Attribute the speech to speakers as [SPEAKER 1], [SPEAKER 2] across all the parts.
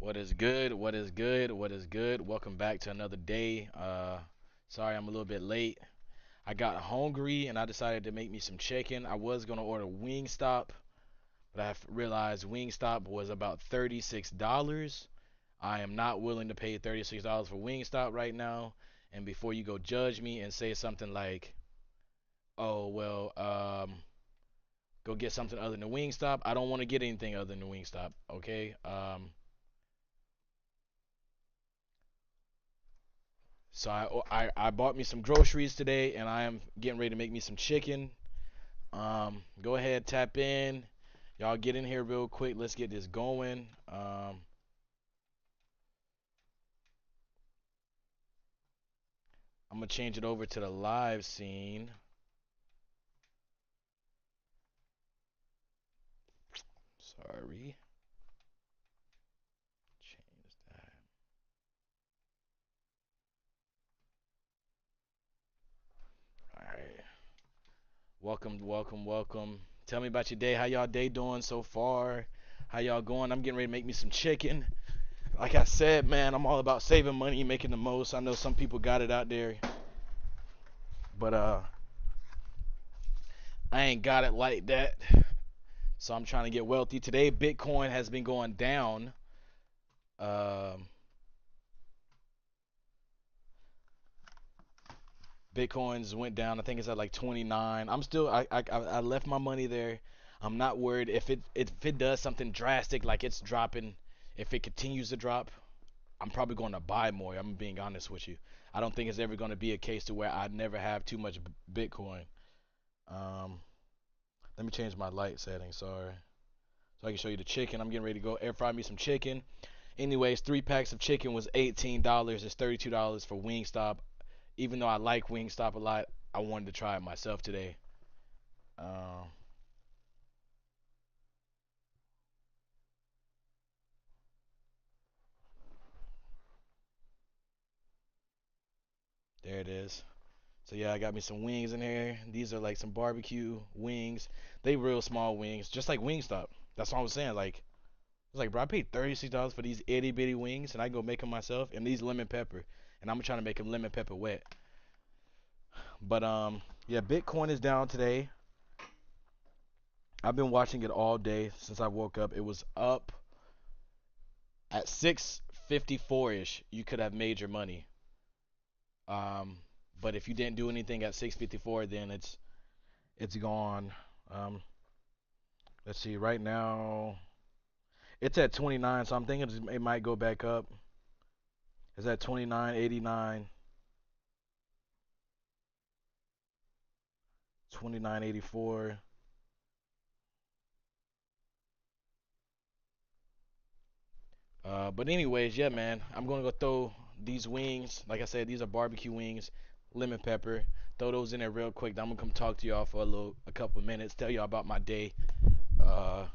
[SPEAKER 1] What is good? What is good? What is good? Welcome back to another day. Sorry I'm a little bit late. I got hungry and I decided to make me some chicken. I was gonna order Wingstop, but I realized Wingstop was about $36. I am not willing to pay $36 for Wingstop right now. And before you go judge me and say something like, "Oh well, go get something other than Wingstop," I don't want to get anything other than Wingstop. Okay. So I bought me some groceries today, and I am getting ready to make me some chicken. Go ahead, tap in. Y'all get in here real quick. Let's get this going. I'm gonna change it over to the live scene. Sorry, change that. All right. Welcome, welcome, welcome. Tell me about your day. How y'all day doing so far? How y'all going? I'm getting ready to make me some chicken. Like I said, man, I'm all about saving money, making the most. I know some people got it out there, but I ain't got it like that. So I'm trying to get wealthy. Today, Bitcoin has been going down. Um, Bitcoins went down. I think it's at like 29. I left my money there. I'm not worried if it does something drastic like it's dropping. If it continues to drop, I'm probably going to buy more. I'm being honest with you. I don't think it's ever going to be a case to where I never have too much Bitcoin. Um, Let me change my light setting. Sorry, so I can show you the chicken. I'm getting ready to go air fry me some chicken. Anyways, 3 packs of chicken was $18. It's $32 for Wingstop. Even though I like Wingstop a lot, I wanted to try it myself today. Um, there it is. So yeah, I got me some wings in here. These are like some barbecue wings. They real small wings, just like Wingstop. That's what I was saying. Like it's like, bro, I paid $36 for these itty bitty wings, and I go make them myself. And these lemon pepper, and I'm trying to make them lemon pepper wet. But yeah, Bitcoin is down today. I've been watching it all day since I woke up. It was up at 6:54 ish. You could have made your money. Um, but if you didn't do anything at 6:54, then it's gone. Um, let's see. Right now, it's at 29, so I'm thinking it might go back up. It's at 29.89, 29.84. But anyways, yeah, man, I'm gonna go throw these wings. Like I said, these are barbecue wings, lemon pepper. Throw those in there real quick. Then I'm gonna come talk to y'all for a couple of minutes, tell y'all about my day. Uh,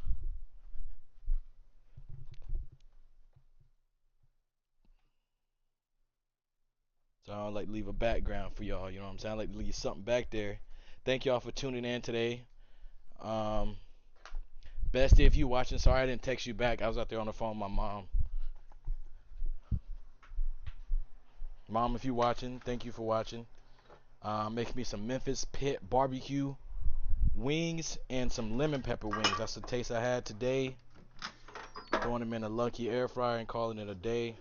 [SPEAKER 1] so I like leave a background for y'all. You know what I'm saying? I like to leave something back there. Thank y'all for tuning in today. Um, Bestie, if you watching, sorry I didn't text you back. I was out there on the phone with my mom. Mom, if you watching, thank you for watching. Making me some Memphis Pit barbecue wings and some lemon pepper wings. That's the taste I had today. Throwing them in a lucky air fryer and calling it a day.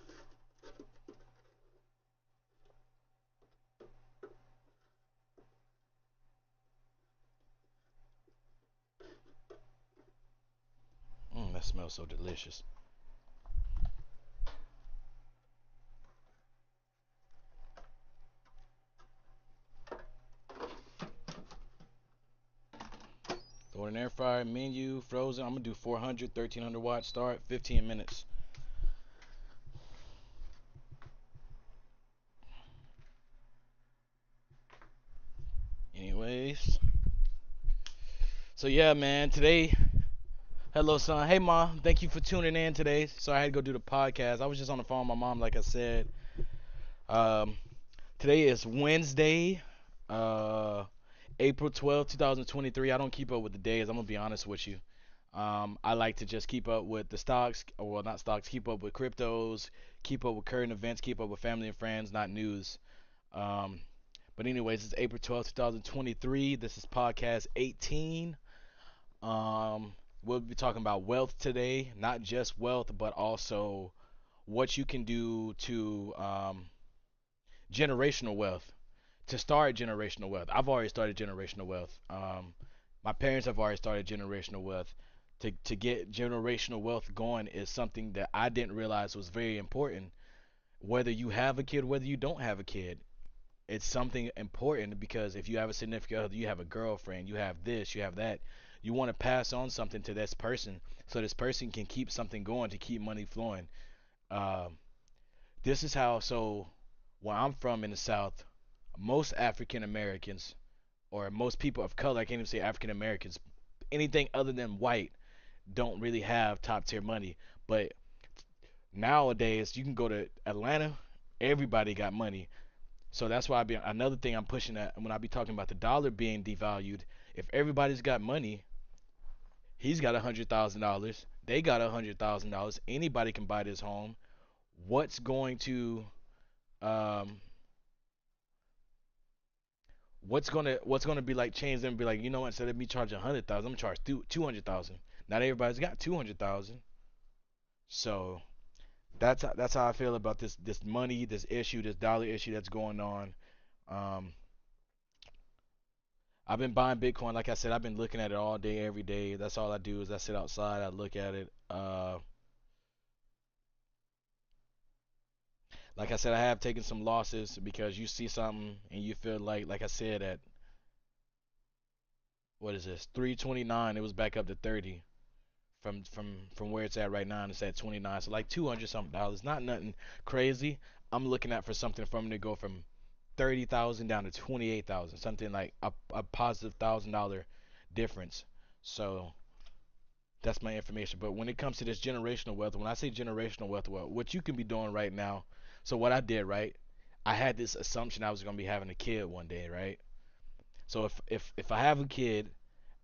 [SPEAKER 1] That smells so delicious. Throw it in air fryer, menu, frozen. I'm gonna do 400, 1300 watts start, 15 minutes. Anyways, so yeah, man. Today, hello, son. Hey, mom. Thank you for tuning in today. Sorry I had to go do the podcast. I was just on the phone with my mom, like I said. Um, Today is Wednesday, uh, April 12th, 2023. I don't keep up with the days. I'm gonna be honest with you. I like to just keep up with the stocks, or well, not stocks, keep up with cryptos, keep up with current events, keep up with family and friends, not news. Um, but anyways, it's April 12th, 2023. This is podcast 18. Um, we'll be talking about wealth today, not just wealth, but also what you can do to generational wealth, to start generational wealth. I've already started generational wealth. My parents have already started generational wealth. To get generational wealth going is something that I didn't realize was very important. Whether you have a kid, whether you don't have a kid, it's something important because if you have a significant other, you have a girlfriend, you have this, you have that, you want to pass on something to this person so this person can keep something going to keep money flowing. Um, this is how, so where I'm from in the South, most African Americans or most people of color, I can't even say African Americans, anything other than white, don't really have top tier money. But nowadays, you can go to Atlanta, everybody got money. So that's why I be another thing I'm pushing at when I be talking about the dollar being devalued. If everybody's got money, he's got $100,000. They got $100,000. Anybody can buy this home. What's going to um, what's gonna be like change them and be like, you know what, instead of me charging 100,000, I'm gonna charge 200,000. Not everybody's got 200,000. So that's how I feel about this money, this issue, this dollar issue that's going on. Um, I've been buying Bitcoin, like I said, I've been looking at it all day, every day. That's all I do is I sit outside, I look at it. Like I said, I have taken some losses because you see something and you feel like I said, at what is this, 329, it was back up to 30. From where it's at right now, and it's at 29, so like 200 something dollars, not nothing crazy. I'm looking at for something from to go from 30,000 down to 28,000, something like a positive $1,000 difference. So that's my information. But when it comes to this generational wealth, when I say generational wealth, well, what you can be doing right now, so what I did, right, I had this assumption I was going to be having a kid one day, right? So if I have a kid,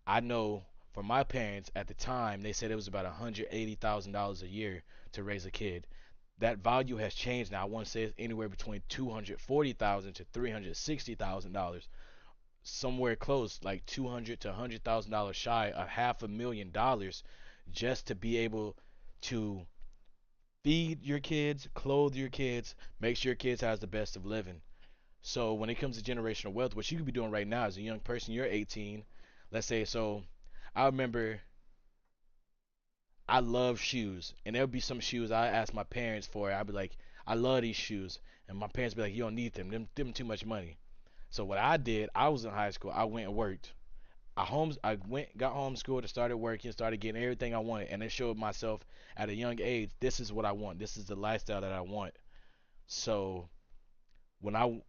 [SPEAKER 1] I know for my parents at the time, they said it was about $180,000 a year to raise a kid. That value has changed now. I want to say it's anywhere between $240,000 to $360,000, somewhere close, like 200 to $100,000 shy of $500,000, just to be able to feed your kids, clothe your kids, make sure your kids has the best of living. So when it comes to generational wealth, what you could be doing right now as a young person, you're 18, let's say. So I remember I love shoes, and there'll be some shoes I ask my parents for. I'd be like, I love these shoes, and my parents be like, you don't need them. Them too much money. So what I did, I was in high school. I went and worked. I went, got homeschooled, and started working, started getting everything I wanted, and it showed myself at a young age, this is what I want. This is the lifestyle that I want. So when I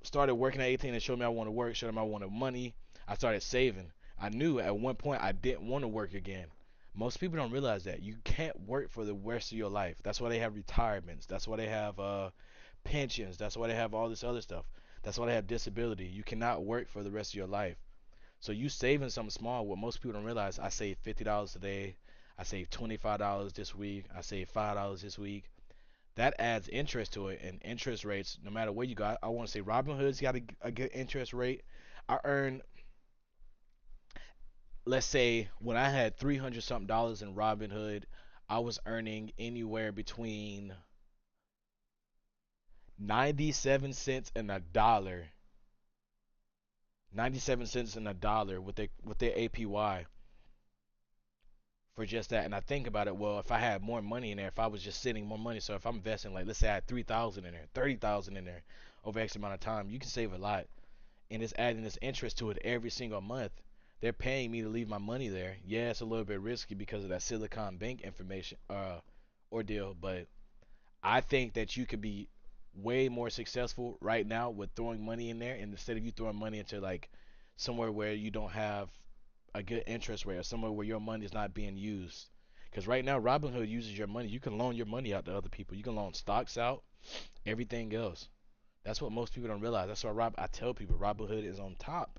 [SPEAKER 1] started working at 18 and showed me I want to work, showed me I wanted money, I started saving. I knew at one point I didn't want to work again. Most people don't realize that you can't work for the rest of your life. That's why they have retirements. That's why they have pensions. That's why they have all this other stuff. That's why they have disability. You cannot work for the rest of your life. So you saving something small. What most people don't realize, I save $50 today. I save $25 this week. I save $5 this week. That adds interest to it, and interest rates, no matter where you go. I want to say Robinhood's got a good interest rate. I earn, let's say, when I had 300 something dollars in Robinhood, I was earning anywhere between 97 cents and a dollar. 97 cents and a dollar with their APY for just that. And I think about it, well, if I had more money in there, if I was just sitting more money, so if I'm investing, like, let's say I had 3,000 in there, 30,000 in there over X amount of time, you can save a lot. And it's adding this interest to it every single month. They're paying me to leave my money there. Yeah, it's a little bit risky because of that Silicon Bank information ordeal, but I think that you could be way more successful right now with throwing money in there, and instead of you throwing money into like somewhere where you don't have a good interest rate or somewhere where your money is not being used. Because right now, Robinhood uses your money. You can loan your money out to other people. You can loan stocks out, everything else. That's what most people don't realize. That's why I tell people Robinhood is on top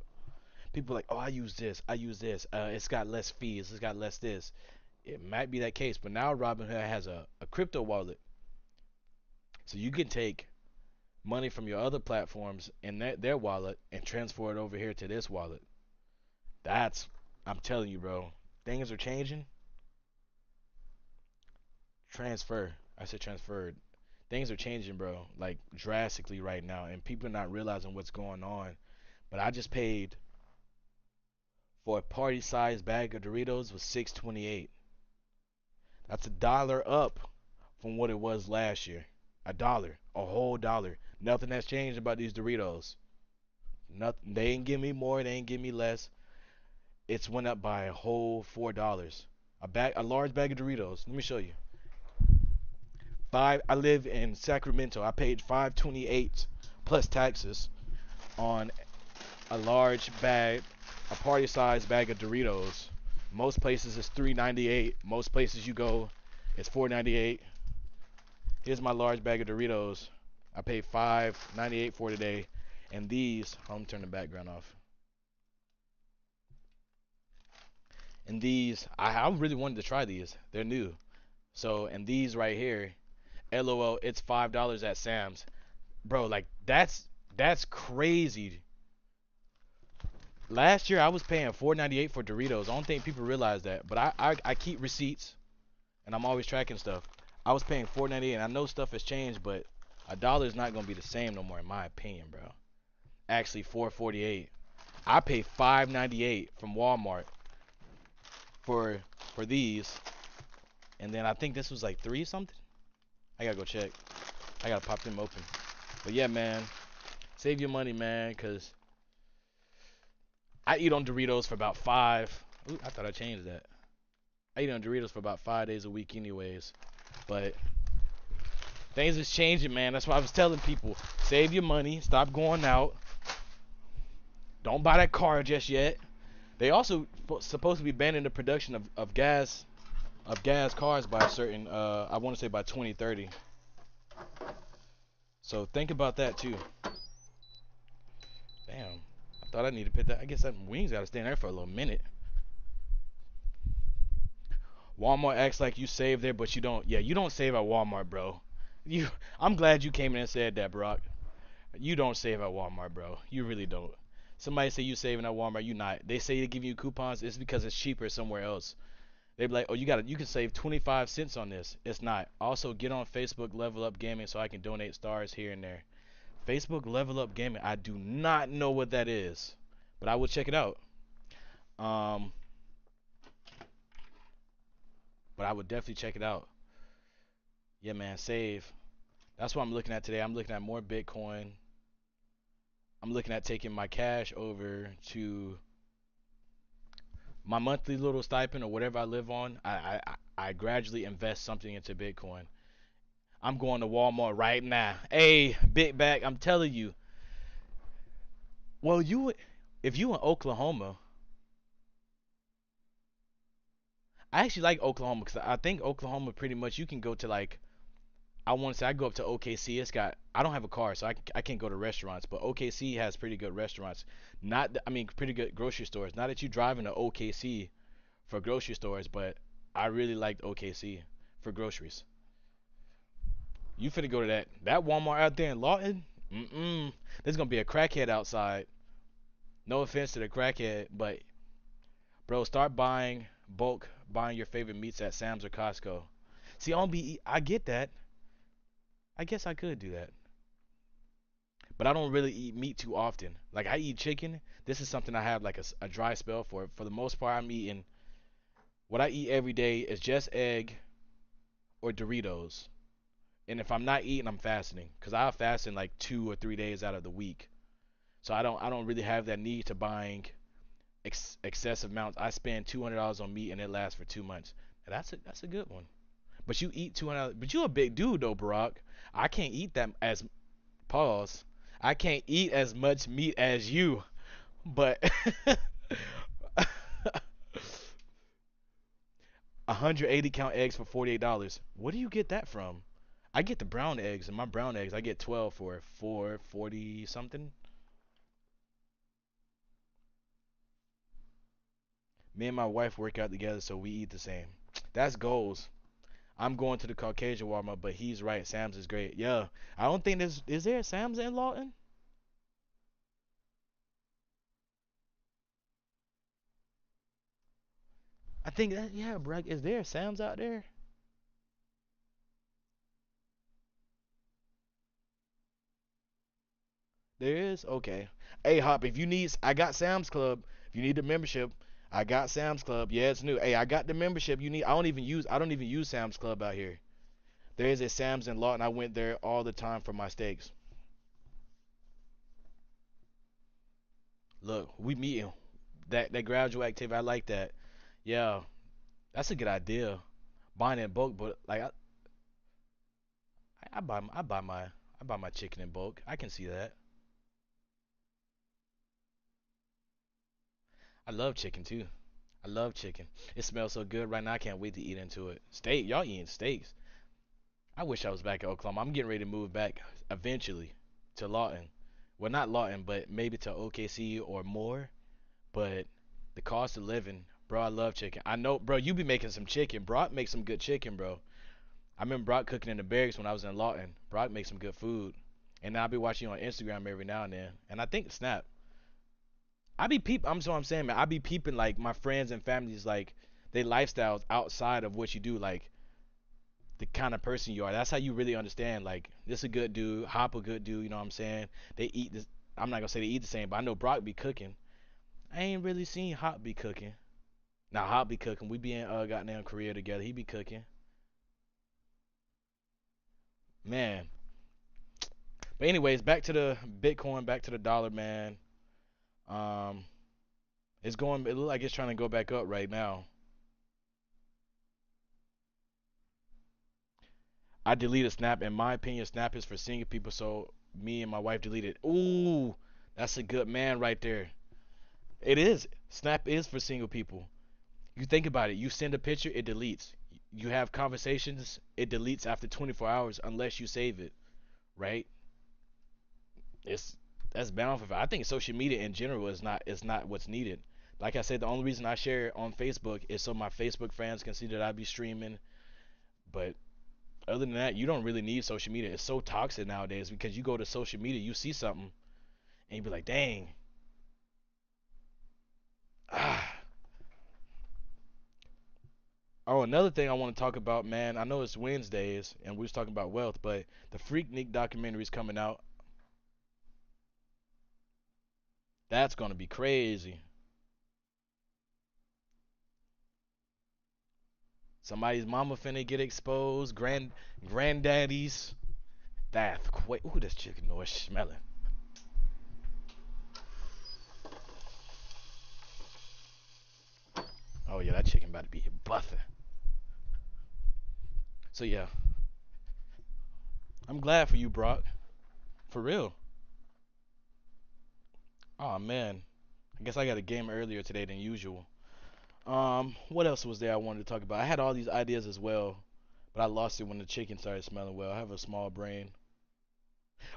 [SPEAKER 1] People are like, oh, I use this, I use this. It's got less fees, it's got less this. It might be that case, but now Robinhood has a crypto wallet, so you can take money from your other platforms in their wallet and transfer it over here to this wallet. That's, I'm telling you, bro. Things are changing. Transfer. I said transferred. Things are changing, bro, like drastically right now, and people are not realizing what's going on. But I just paid for a party-sized bag of Doritos was 6.28. That's $1 up from what it was last year. $1, a whole dollar. Nothing has changed about these Doritos. Nothing. They ain't give me more. They ain't give me less. It's went up by a whole $4. A large bag of Doritos. Let me show you. Five. I live in Sacramento. I paid 5.28 plus taxes on a large bag, a party-sized bag of Doritos. Most places it's 3.98. Most places you go, it's 4.98. Here's my large bag of Doritos. I paid 5.98 for today, and these. I'm turn the background off. And these, I really wanted to try these. They're new. So, and these right here, LOL, it's $5 at Sam's, bro. Like that's crazy. Last year I was paying 4.98 for Doritos. I don't think people realize that, but I keep receipts and I'm always tracking stuff. I was paying 4.98, and I know stuff has changed, but $1 is not gonna be the same no more in my opinion, bro. Actually, 4.48. I pay 5.98 from Walmart for these, and then I think this was like 3 something. I gotta go check. I gotta pop them open. But yeah, man, save your money, man, cause I eat on Doritos for about 5. Ooh, I thought I changed that. I eat on Doritos for about 5 days a week, anyways. But things is changing, man. That's why I was telling people: save your money, stop going out, don't buy that car just yet. They also supposed to be banning the production of gas cars by a certain I want to say by 2030. So think about that too. Damn, I thought I needed to put that. I guess that wings gotta stay in there for a little minute. Walmart acts like you save there, but you don't. Yeah, you don't save at Walmart, bro. You, I'm glad you came in and said that, Brock. You don't save at Walmart, bro. You really don't. Somebody say you saving at Walmart, you not. They say they give you coupons. It's because it's cheaper somewhere else. They be like, oh, you can save 25 cents on this. It's not. Also, get on Facebook Level Up Gaming so I can donate stars here and there. Facebook Level Up Gaming. I do not know what that is, but I will check it out. Um, but I would definitely check it out. Yeah, man, save. That's what I'm looking at today. I'm looking at more Bitcoin. I'm looking at taking my cash over to my monthly little stipend or whatever I live on. I gradually invest something into Bitcoin. I'm going to Walmart right now. Hey, big bag, I'm telling you. Well, if you in Oklahoma, I actually like Oklahoma because I think Oklahoma pretty much you can go to like I want to say I go up to OKC. I don't have a car, so I can't go to restaurants, but OKC has pretty good restaurants. I mean pretty good grocery stores. Not that you driving to OKC for grocery stores, but I really liked OKC for groceries. You finna go to that Walmart out there in Lawton? Mm-mm. There's gonna be a crackhead outside. No offense to the crackhead, but bro, start buying your favorite meats at Sam's or Costco. See, I get that. I guess I could do that. But I don't really eat meat too often. Like I eat chicken. This is something I have like a dry spell for. For the most part, I'm eating what I eat every day is just egg or Doritos. And if I'm not eating, I'm fasting because I'll fast in like 2 or 3 days out of the week. So I don't really have that need to buying excessive amounts. I spend $200 on meat and it lasts for 2 months. And that's a good one. But you eat 200. But you a big dude though, Barack. I can't eat that as pause. I can't eat as much meat as you. But 180 count eggs for $48. Where do you get that from? I get the brown eggs, and my brown eggs I get 12 for 440 something. Me and my wife work out together, so we eat the same. That's goals. I'm going to the Caucasian Walmart, but he's right. Sam's is great. Yeah, I don't think there's is there a Sam's in Lawton? I think that yeah, bro. Is there a Sam's out there? There is. Okay. Hey, Hop, if you need, I got Sam's Club. If you need the membership, I got Sam's Club. Yeah, it's new. Hey, I got the membership. You need. I don't even use Sam's Club out here. There is a Sam's in Lawton. I went there all the time for my steaks. Look, we meeting. That gradual activity, I like that. Yeah, that's a good idea. Buying in bulk, but like I buy my chicken in bulk. I can see that. I love chicken too. I love chicken. It smells so good right now. I can't wait to eat into it. Steak, y'all eating steaks. I wish I was back in Oklahoma. I'm getting ready to move back eventually to Lawton. Well, not Lawton, but maybe to OKC or more. But the cost of living, bro, I love chicken. I know, bro, you be making some chicken. Brock makes some good chicken, bro. I remember Brock cooking in the barracks when I was in Lawton. Brock makes some good food. And I'll be watching you on Instagram every now and then. And I think Snap. I be peep. I'm so I'm saying, man. I be peeping like my friends and families, like they lifestyles outside of what you do, like the kind of person you are. That's how you really understand. Like this a good dude, Hop a good dude. You know what I'm saying? They eat this. I'm not gonna say they eat the same, but I know Brock be cooking. I ain't really seen Hop be cooking. Now Hop be cooking. We be in goddamn Korea together. He be cooking. Man. But anyways, back to the Bitcoin, back to the dollar, man. Um, it's going. It look like it's trying to go back up right now. I deleted Snap. In my opinion, Snap is for single people, so me and my wife deleted. Ooh, that's a good man right there. It is. Snap is for single people. You think about it. You send a picture, it deletes. You have conversations, it deletes after 24 hours unless you save it, right? It's that's bound for. I think social media in general is not what's needed. Like I said, the only reason I share it on Facebook is so my Facebook friends can see that I be streaming. But other than that, you don't really need social media. It's so toxic nowadays because you go to social media, you see something, and you be like, dang. Ah. Oh, another thing I want to talk about, man. I know it's Wednesdays, and we was talking about wealth, but the Freaknik documentary is coming out. That's gonna be crazy. Somebody's mama finna get exposed. Granddaddies. That's quick. Ooh, this chicken noise smelling. Oh yeah, that chicken about to be buffing. So yeah, I'm glad for you, Brock. For real. Oh man, I guess I got a game earlier today than usual. What else was there I wanted to talk about? I had all these ideas as well, but I lost it when the chicken started smelling well. I have a small brain.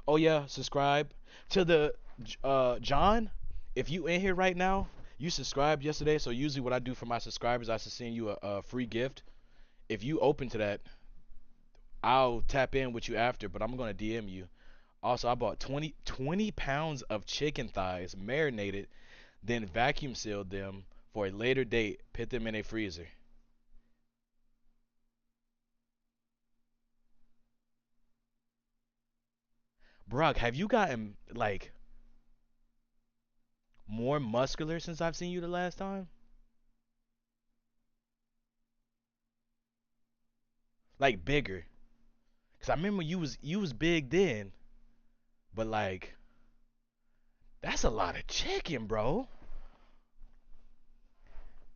[SPEAKER 1] Oh yeah, subscribe to the John. If you in here right now, you subscribed yesterday. So usually what I do for my subscribers, I should send you a free gift. If you open to that, I'll tap in with you after. But I'm gonna DM you. Also, I bought 20 pounds of chicken thighs marinated, then vacuum sealed them for a later date. Put them in a freezer. Brock, have you gotten like more muscular since I've seen you the last time? Like bigger? Cause I remember you was big then, but like that's a lot of chicken, bro.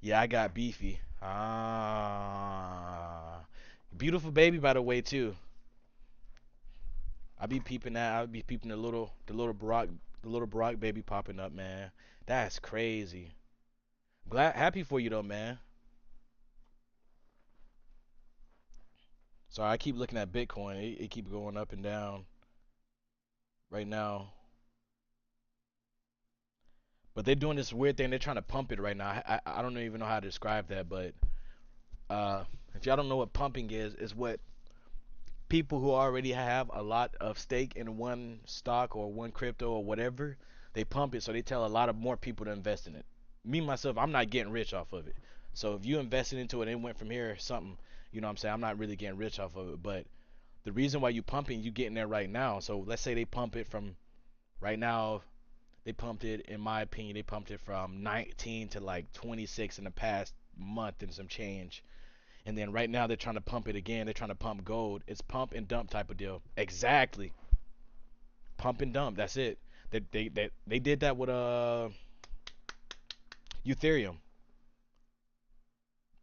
[SPEAKER 1] Yeah, I got beefy. Ah, beautiful baby by the way too. I be peeping that. I be peeping the little Brock baby popping up, man. That's crazy. Glad, happy for you though, man. Sorry, I keep looking at Bitcoin. It keep going up and down right now. But they're doing this weird thing. They're trying to pump it right now. I don't even know how to describe that, but uh, if y'all don't know what pumping is what people who already have a lot of stake in one stock or one crypto or whatever, they pump it so they tell a lot of more people to invest in it. Me myself, I'm not getting rich off of it. So if you invested into it and it went from here or something, you know what I'm saying? I'm not really getting rich off of it. But the reason why you pumping, you getting there right now. So let's say they pump it from right now. They pumped it, in my opinion, they pumped it from 19 to like 26 in the past month and some change. And then right now they're trying to pump it again. They're trying to pump gold. It's pump and dump type of deal. Exactly. Pump and dump. That's it. They did that with Ethereum.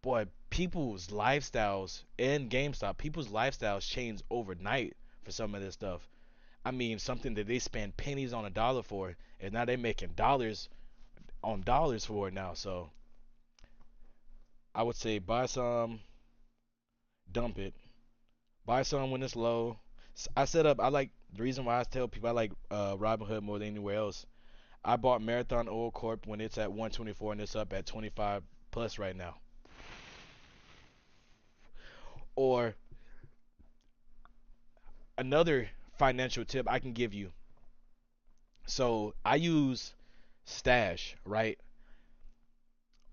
[SPEAKER 1] Boy, people's lifestyles and GameStop, people's lifestyles change overnight for some of this stuff. I mean, something that they spend pennies on a dollar for, and now they're making dollars on dollars for it now. So I would say buy some, dump it. Buy some when it's low. I set up. I like the reason why I tell people I like Robinhood more than anywhere else. I bought Marathon Oil Corp when it's at 124 and it's up at 25 plus right now. Or another financial tip I can give you. So I use Stash, right?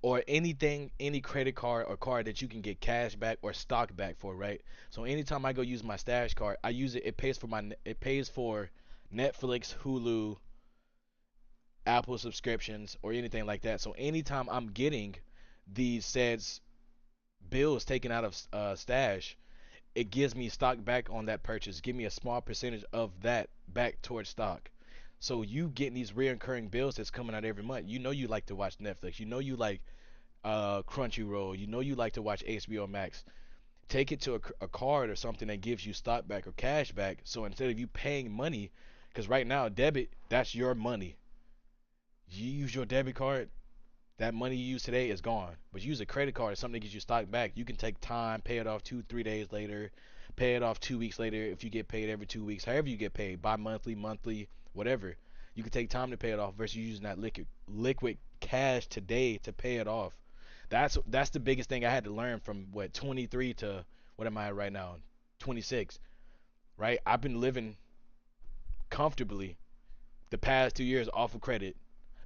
[SPEAKER 1] Or anything, any credit card or card that you can get cash back or stock back for, right? So anytime I go use my Stash card, I use it. It pays for Netflix, Hulu, Apple subscriptions, or anything like that. So anytime I'm getting these said bills taken out of Stash, it gives me stock back on that purchase. Give me a small percentage of that back towards stock. So you getting these reoccurring bills that's coming out every month. You know you like to watch Netflix. You know you like Crunchyroll. You know you like to watch HBO Max. Take it to a card or something that gives you stock back or cash back. So instead of you paying money, because right now debit, that's your money. You use your debit card, that money you use today is gone. But use a credit card or something that gives you stock back. You can take time, pay it off 2, 3 days later, pay it off 2 weeks later if you get paid every 2 weeks, however you get paid, bi-monthly, monthly, whatever. You can take time to pay it off versus using that liquid cash today to pay it off. That's the biggest thing I had to learn from what 23 to what am I right now? 26, right? I've been living comfortably the past 2 years off of credit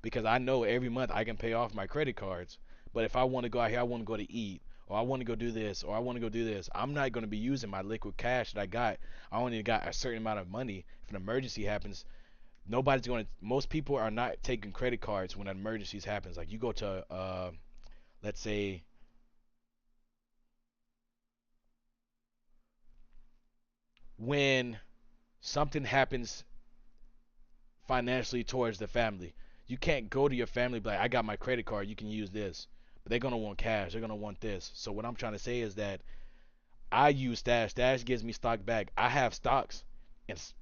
[SPEAKER 1] because I know every month I can pay off my credit cards. But if I want to go out here, I want to go to eat, or I want to go do this, or I want to go do this, I'm not going to be using my liquid cash that I got. I only got a certain amount of money. If an emergency happens, nobody's going to. Most people are not taking credit cards when an emergency happens. Like you go to, let's say, when something happens financially towards the family. You can't go to your family and be like, I got my credit card, you can use this. But they're gonna want cash, they're gonna want this. So what I'm trying to say is that I use Stash. Stash gives me stock back. I have stocks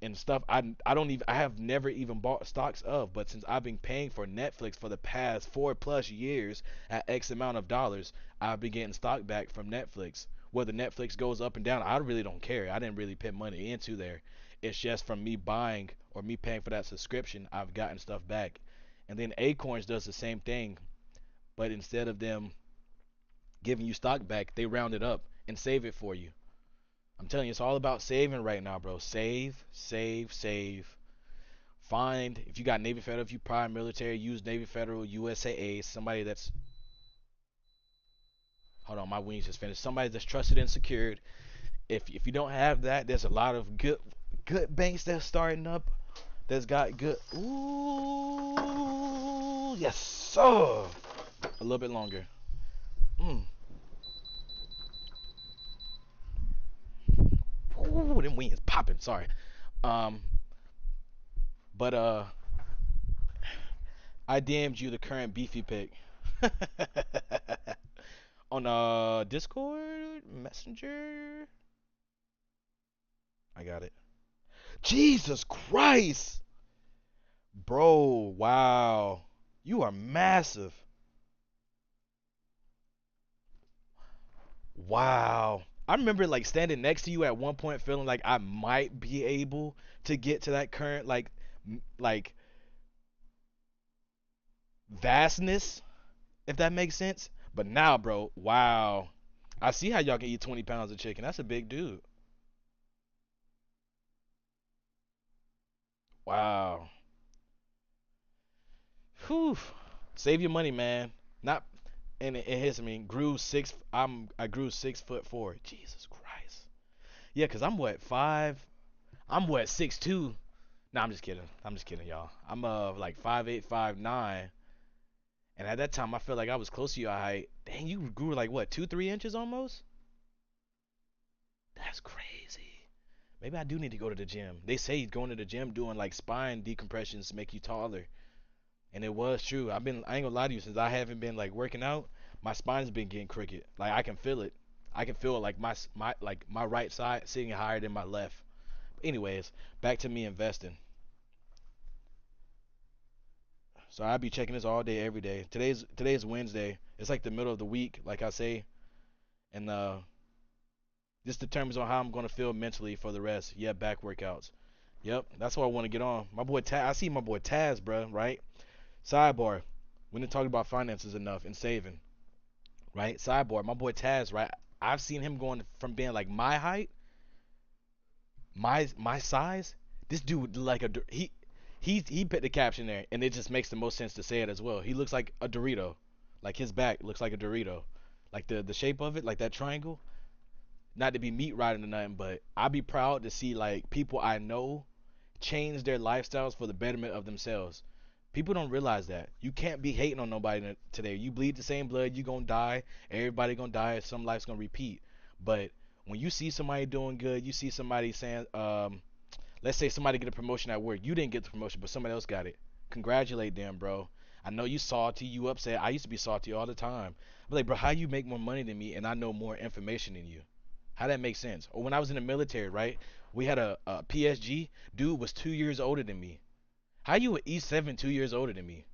[SPEAKER 1] and stuff I don't even I have never even bought stocks of, but since I've been paying for Netflix for the past 4 plus years at X amount of dollars, I've been getting stock back from Netflix. Whether Netflix goes up and down, I really don't care. I didn't really put money into there. It's just from me buying or me paying for that subscription, I've gotten stuff back. And then Acorns does the same thing, but instead of them giving you stock back, they round it up and save it for you. I'm telling you, it's all about saving right now, bro. Save, save, save. Find if you got Navy Federal, if you prime military, use Navy Federal, USAA, somebody that's hold on, my wings just finished. Somebody that's trusted and secured. If you don't have that, there's a lot of good banks that's starting up that's got good. Ooh, yes, sir. A little bit longer. Mm. Ooh, them wings popping. Sorry. Um, but I DM'd you the current beefy pick on Discord Messenger. I got it. Jesus Christ, bro! Wow, you are massive. Wow. I remember like standing next to you at one point feeling like I might be able to get to that current like vastness, if that makes sense. But now, bro, wow. I see how y'all can eat 20 pounds of chicken. That's a big dude. Wow. Whew. Save your money, man. Not and it hits me. Grew six. I grew 6 foot four. Jesus Christ. Yeah, cause I'm what 5. I'm what 6'2". No, I'm just kidding. I'm just kidding, y'all. I'm like 5'8", 5'9", and at that time I felt like I was close to your height. Dang, you grew like what 2, 3 inches almost. That's crazy. Maybe I do need to go to the gym. They say going to the gym doing like spine decompressions make you taller. And it was true. I ain't gonna lie to you, since I haven't been like working out, my spine's been getting crooked. Like I can feel it. I can feel like my right side sitting higher than my left. Anyways, back to me investing. So I'll be checking this all day, every day. Today's Wednesday. It's like the middle of the week, like I say, and this determines on how I'm gonna feel mentally for the rest. Yeah, back workouts. Yep, that's what I want to get on. My boy Taz, I see my boy Taz, bro. Right. Sidebar. We didn't talk about finances enough and saving. Right. Sidebar. My boy Taz. Right. I've seen him going from being like my height, my size. This dude like he put the caption there, and it just makes the most sense to say it as well. He looks like a Dorito. Like his back looks like a Dorito. Like the shape of it, like that triangle. Not to be meat riding or nothing, but I'd be proud to see like people I know change their lifestyles for the betterment of themselves. People don't realize that. You can't be hating on nobody today. You bleed the same blood, you gonna die. Everybody gonna die. Some life's gonna repeat. But when you see somebody doing good, you see somebody saying, let's say somebody get a promotion at work. You didn't get the promotion, but somebody else got it. Congratulate them, bro. I know you salty, you upset. I used to be salty all the time. I'm like, bro, how you make more money than me and I know more information than you? How that makes sense? Or when I was in the military, right? We had a PSG. Dude was 2 years older than me. How you an E7 2 years older than me?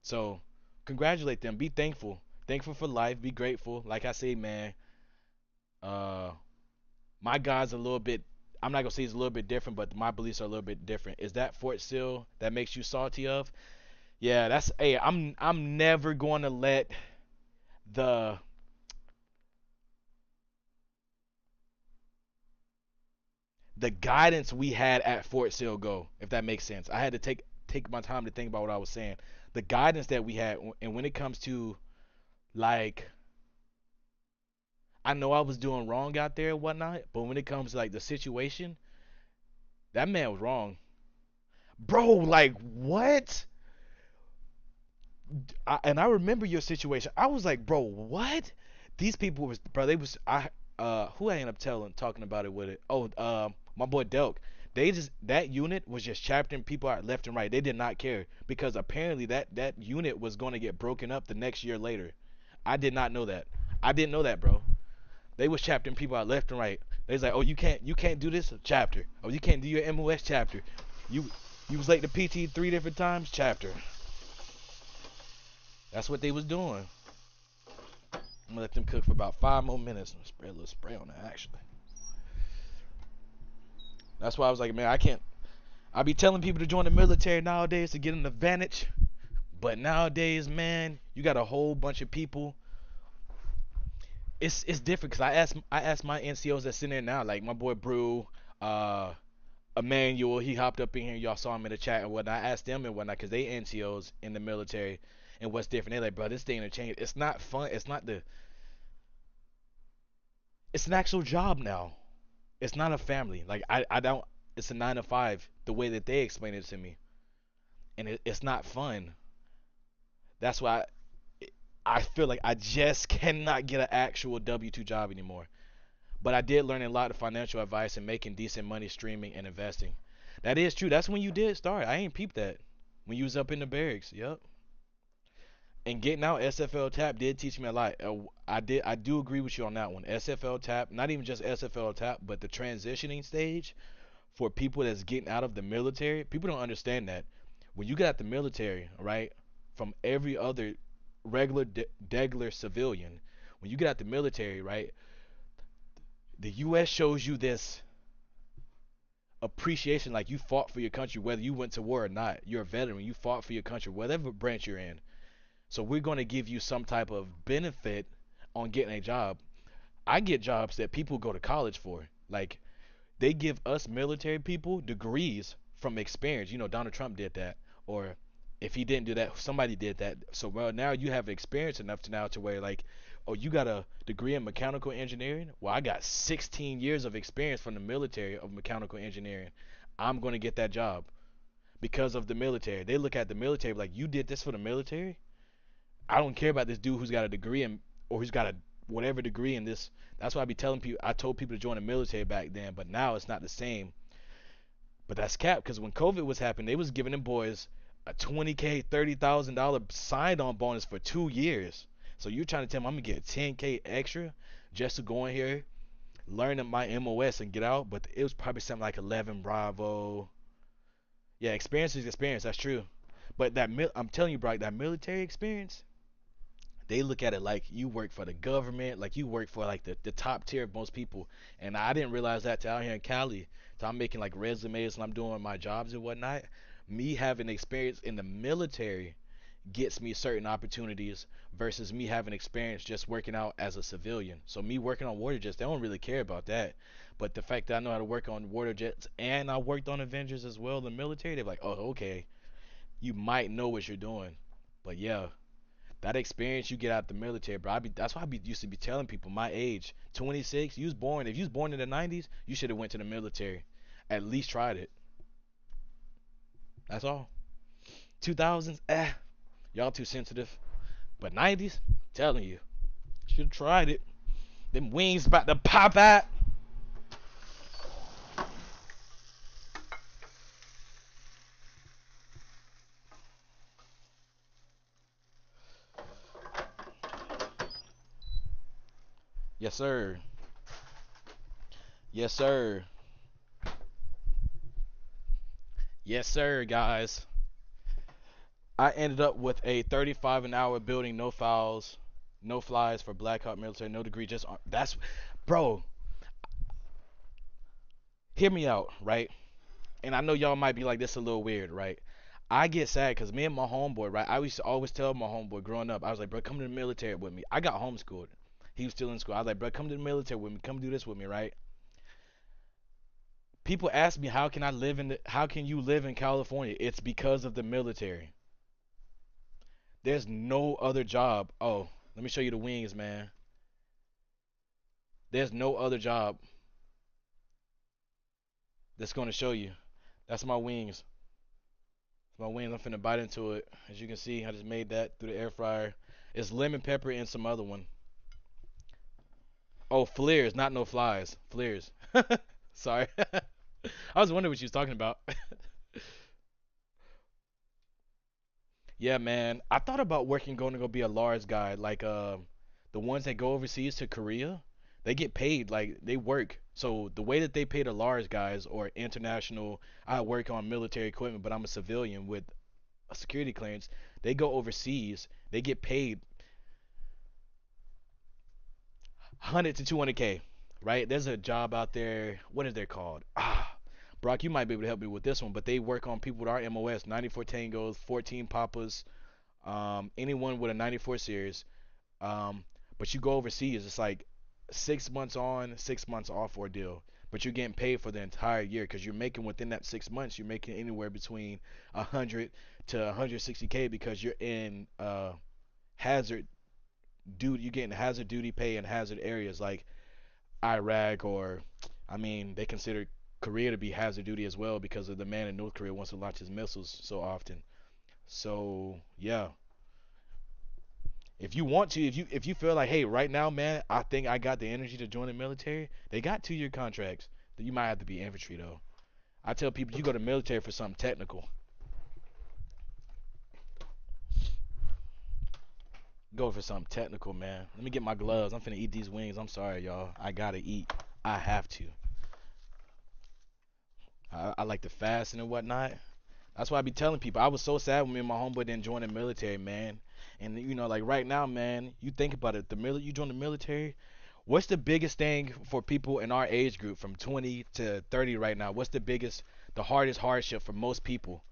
[SPEAKER 1] So congratulate them. Be thankful. Thankful for life. Be grateful. Like I say, man, uh my God's a little bit, I'm not gonna say it's a little bit different, but my beliefs are a little bit different. Is that Fort Sill that makes you salty of? Yeah, that's hey, I'm never going to let the the guidance we had at Fort Sill go, if that makes sense. I had to take my time to think about what I was saying. The guidance that we had, and when it comes to like, I know I was doing wrong out there and whatnot, but when it comes to like the situation, that man was wrong, bro. Like what? And I remember your situation. I was like, bro, what? These people was, bro. They was who I ended up talking about it with it. Oh, my boy Delk. They just that unit was just chapping people out left and right. They did not care because apparently that unit was going to get broken up the next year later. I did not know that. I didn't know that, bro. They was chapping people out left and right. They was like, oh, you can't do this chapter. Oh, you can't do your MOS chapter. You you was late to PT 3 different times chapter. That's what they was doing. I'm gonna let them cook for about 5 more minutes and spray a little spray on that. Actually, that's why I was like, man, I can't. I be telling people to join the military nowadays to get an advantage, but nowadays, man, you got a whole bunch of people. It's different because I asked my NCOs that's in there now, like my boy Brew, uh, Emmanuel. He hopped up in here. Y'all saw him in the chat and whatnot. I asked them and whatnot because they NCOs in the military and what's different. They're like, bro, this thing to change. It's not fun. It's not the. It's an actual job now. It's not a family. Like I don't. It's a 9 to 5. The way that they explain it to me, and it's not fun. That's why I feel like I just cannot get an actual W-2 job anymore. But I did learn a lot of financial advice and making decent money streaming and investing. That is true. That's when you did start. I ain't peeped that. When you was up in the barracks. Yep. And getting out SFL tap did teach me a lot. I do agree with you on that one. SFL tap, not even just SFL tap, but the transitioning stage for people that's getting out of the military. People don't understand that when you get out the military, right, from every other regular civilian, when you get out the military, right, the U.S. shows you this appreciation, like you fought for your country, whether you went to war or not. You're a veteran. You fought for your country, whatever branch you're in. So we're going to give you some type of benefit on getting a job. I get jobs that people go to college for. Like they give us military people degrees from experience. You know, Donald Trump did that, or if he didn't do that, somebody did that. So well, now you have experience enough to now to where like, oh, you got a degree in mechanical engineering. Well, I got 16 years of experience from the military of mechanical engineering. I'm going to get that job because of the military. They look at the military like, you did this for the military. I don't care about this dude who's got a degree in, or who's got a whatever degree in this. That's why I be telling people. I told people to join the military back then, but now it's not the same. But that's cap because when COVID was happening, they was giving them boys a 20K, $30,000 sign-on bonus for 2 years. So you're trying to tell me I'm gonna get 10K extra just to go in here, learn my MOS and get out? But it was probably something like 11 Bravo. Yeah, experience is experience. That's true. But I'm telling you, bro, that military experience, they look at it like you work for the government, like you work for like the top tier of most people. And I didn't realize that till out here in Cali. So I'm making like resumes and I'm doing my jobs and whatnot. Me having experience in the military gets me certain opportunities versus me having experience just working out as a civilian. So me working on water jets, they don't really care about that. But the fact that I know how to work on water jets and I worked on Avengers as well in the military, they're like, oh, okay, you might know what you're doing. But yeah, that experience you get out the military, bro. That's why used to be telling people my age, 26. You was born. If you was born in the 90s, you should have went to the military. At least tried it. That's all. 2000s, y'all too sensitive. But 90s, telling you, should have tried it. Them wings about to pop out. Yes, sir. Yes, sir. Yes, sir, guys. I ended up with a 35 an hour building, no fouls, no flies for Black Hawk military, no degree. Just that's, bro. Hear me out, right? And I know y'all might be like this a little weird, right? I get sad because me and my homeboy, right? I used to always tell my homeboy growing up, I was like, bro, come to the military with me. I got homeschooled. He was still in school. I was like, bro, come to the military with me. Come do this with me, right? People ask me, how can you live in California? It's because of the military. There's no other job. Oh, let me show you the wings, man. There's no other job that's going to show you. That's my wings. My wings, I'm finna bite into it. As you can see, I just made that through the air fryer. It's lemon pepper and some other one. Oh, flares, not no flies. Flares. Sorry. I was wondering what she was talking about. Yeah, man. I thought about working going to go be a Lars guy, like the ones that go overseas to Korea. They get paid like they work. So the way that they pay the Lars guys or international, I work on military equipment, but I'm a civilian with a security clearance. They go overseas. They get paid 100 to 200K, right? There's a job out there. What is they called? Brock, you might be able to help me with this one, but they work on people with our MOS, 94 Tangos, 14 Papas, anyone with a 94 series. Um, but you go overseas, it's like 6 months on, 6 months off ordeal. But you're getting paid for the entire year because you're making within that 6 months, you're making anywhere between 100 to 160K because you're in hazard duty. You're getting hazard duty pay in hazard areas like Iraq or, I mean, they consider Korea to be hazard duty as well because of the man in North Korea wants to launch his missiles so often. So yeah, if you want to, if you feel like, hey, right now, man, I think I got the energy to join the military. They got 2 year contracts. You might have to be infantry though. I tell people you go to military for something technical. Go for something technical, man. Let me get my gloves. I'm finna eat these wings. I'm sorry, y'all. I gotta eat. I have to. I like to fast and whatnot. That's why I be telling people. I was so sad when me and my homeboy didn't join the military, man. And you know, like right now, man, you think about it. You join the military. What's the biggest thing for people in our age group from 20 to 30 right now? What's the hardest hardship for most people?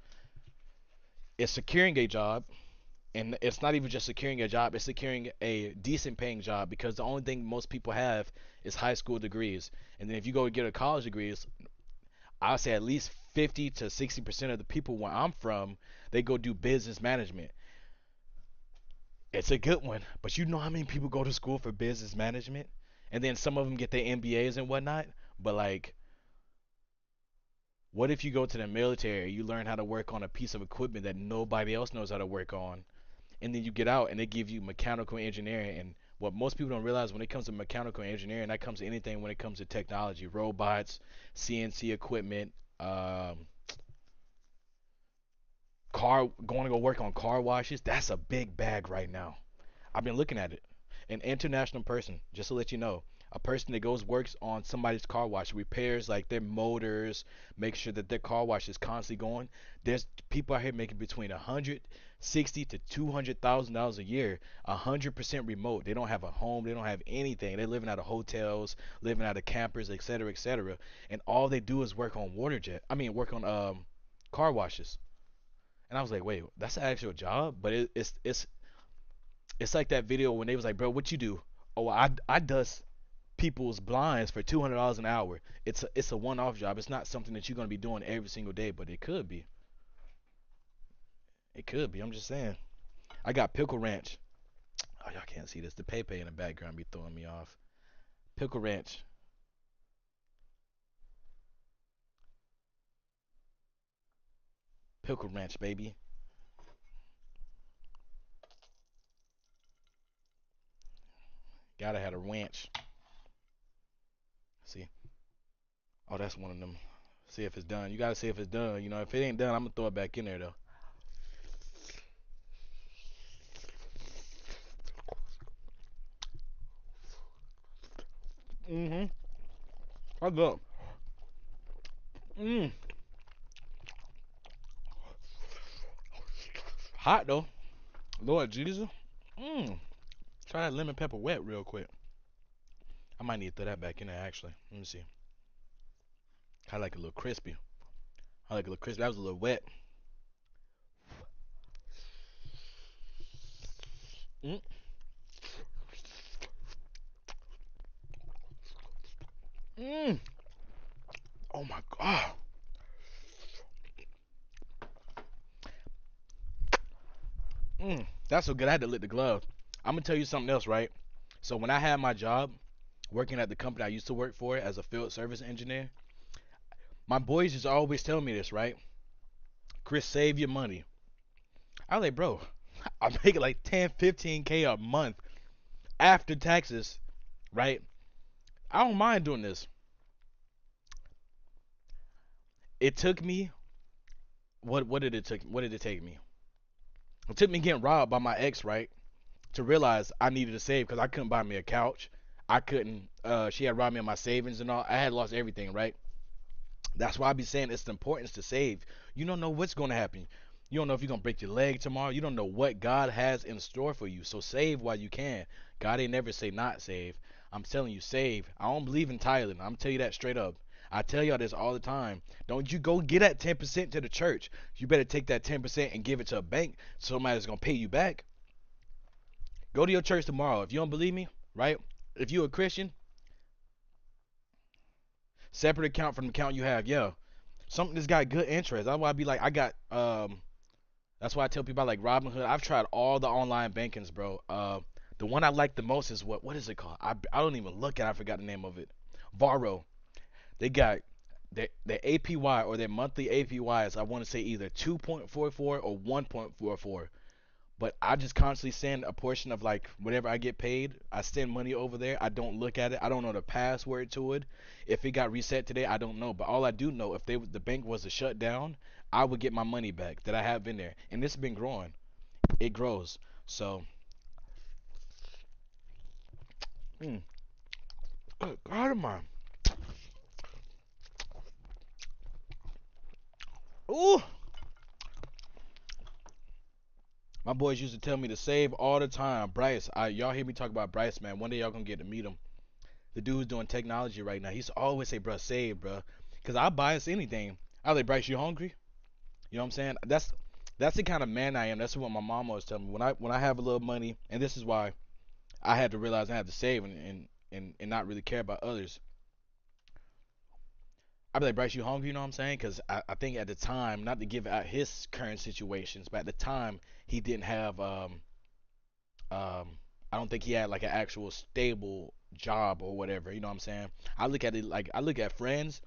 [SPEAKER 1] It's securing a job, and it's not even just securing a job, it's securing a decent paying job because the only thing most people have is high school degrees. And then if you go get a college degrees, I'll say at least 50 to 60% of the people where I'm from, they go do business management. It's a good one, but you know how many people go to school for business management? And then some of them get their MBAs and whatnot. But like, what if you go to the military, you learn how to work on a piece of equipment that nobody else knows how to work on, and then you get out and they give you mechanical engineering? And what most people don't realize when it comes to mechanical engineering, that comes to anything when it comes to technology, robots, CNC equipment, car going to go work on car washes. That's a big bag right now. I've been looking at it. An international person, just to let you know, a person that goes works on somebody's car wash, repairs like their motors, make sure that their car wash is constantly going. There's people out here making between 160 to $200,000 a year, 100% remote. They don't have a home, they don't have anything. They're living out of hotels, living out of campers, etc., etc. And all they do is work on work on car washes. And I was like, wait, that's an actual job, but it's like that video when they was like, bro, what you do? Oh, I dust people's blinds for $200 an hour. It's a one-off job. It's not something that you're gonna be doing every single day, but it could be. It could be. I'm just saying. I got Pickle Ranch. Oh, y'all can't see this. The Pepe in the background be throwing me off. Pickle Ranch. Pickle Ranch, baby. Gotta have a ranch. See. Oh, that's one of them. See if it's done. You gotta see if it's done. You know, if it ain't done, I'm gonna throw it back in there though. Mm-hmm. I go. Mm. Hot though. Lord Jesus. Mm. Try that lemon pepper wet real quick. I might need to throw that back in there actually. Let me see. I like it a little crispy. I like it a little crispy. That was a little wet. Mm. Mm. Oh my god. Mm. That's so good. I had to lick the glove. I'm gonna tell you something else, right? So when I had my job working at the company I used to work for as a field service engineer, my boys just always tell me this, right? Chris, save your money. I was like, bro, I'm making like 10, 15K a month after taxes, right? I don't mind doing this. It took me what did it take? What did it take me? It took me getting robbed by my ex, right? To realize I needed to save because I couldn't buy me a couch. I couldn't. She had robbed me of my savings and all. I had lost everything, right? That's why I be saying it's the importance to save. You don't know what's gonna happen. You don't know if you're gonna break your leg tomorrow. You don't know what God has in store for you. So save while you can. God ain't never say not save. I'm telling you, save. I don't believe in tithing. I'm tell you that straight up. I tell y'all this all the time. Don't you go get that 10% to the church. You better take that 10% and give it to a bank. Somebody's gonna pay you back. Go to your church tomorrow. If you don't believe me, right? If you're a Christian, separate account from the account you have. Yeah, something that's got good interest. That's why I be like, I got That's why I tell people I like Robinhood. I've tried all the online bankings, bro. The one I like the most is what is it called? I don't even look at it. I forgot the name of it. Varo. They got their APY or their monthly APYs. I want to say either 2.44 or 1.44. But I just constantly send a portion of like whatever I get paid. I send money over there. I don't look at it. I don't know the password to it. If it got reset today, I don't know. But all I do know, if the bank was to shut down, I would get my money back that I have in there. And it's been growing. It grows. So, mm, good God of mine. Ooh, my boys used to tell me to save all the time. Bryce, y'all hear me talk about Bryce, man. One day y'all gonna get to meet him. the dude who's doing technology right now. He used to always say, "Bro, save, bro," because I buy us anything. I was like, "Bryce, you hungry?" You know what I'm saying? That's the kind of man I am. That's what my mom always tell me. When I have a little money, and this is why I had to realize I had to save and not really care about others. I'd be like, Bryce, you hungry? You know what I'm saying? Because I think at the time, not to give out his current situations, but at the time he didn't have I don't think he had like an actual stable job or whatever. You know what I'm saying? I look at it like I look at friends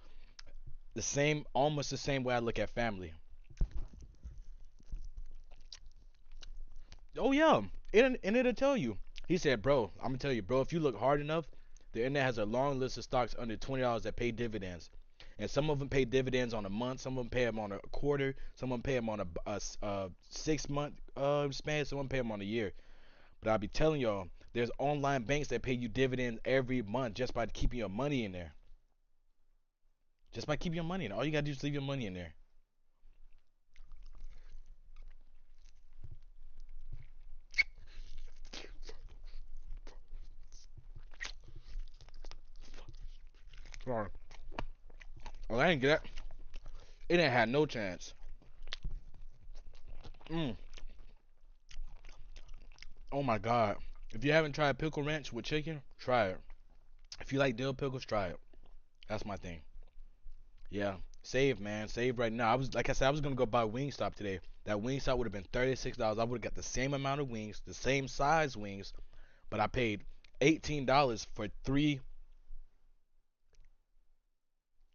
[SPEAKER 1] the same, almost the same way I look at family. Oh yeah, and it'll tell you. He said, bro, I'm gonna tell you, bro, if you look hard enough, the internet has a long list of stocks under $20 that pay dividends, and some of them pay dividends on a month, some of them pay them on a quarter, some of them pay them on a 6 month span, some of them pay them on a year. But I'll be telling y'all, there's online banks that pay you dividends every month just by keeping your money in there. Just by keeping your money in there. All you gotta do is leave your money in there. Sorry. Well, I didn't get that. It ain't had no chance. Mm. Oh my god. If you haven't tried pickle ranch with chicken, try it. If you like dill pickles, try it. That's my thing. Yeah. Save, man. Save right now. I was like I said, I was gonna go buy Wingstop today. That Wingstop would have been $36. I would have got the same amount of wings, the same size wings, but I paid $18 for three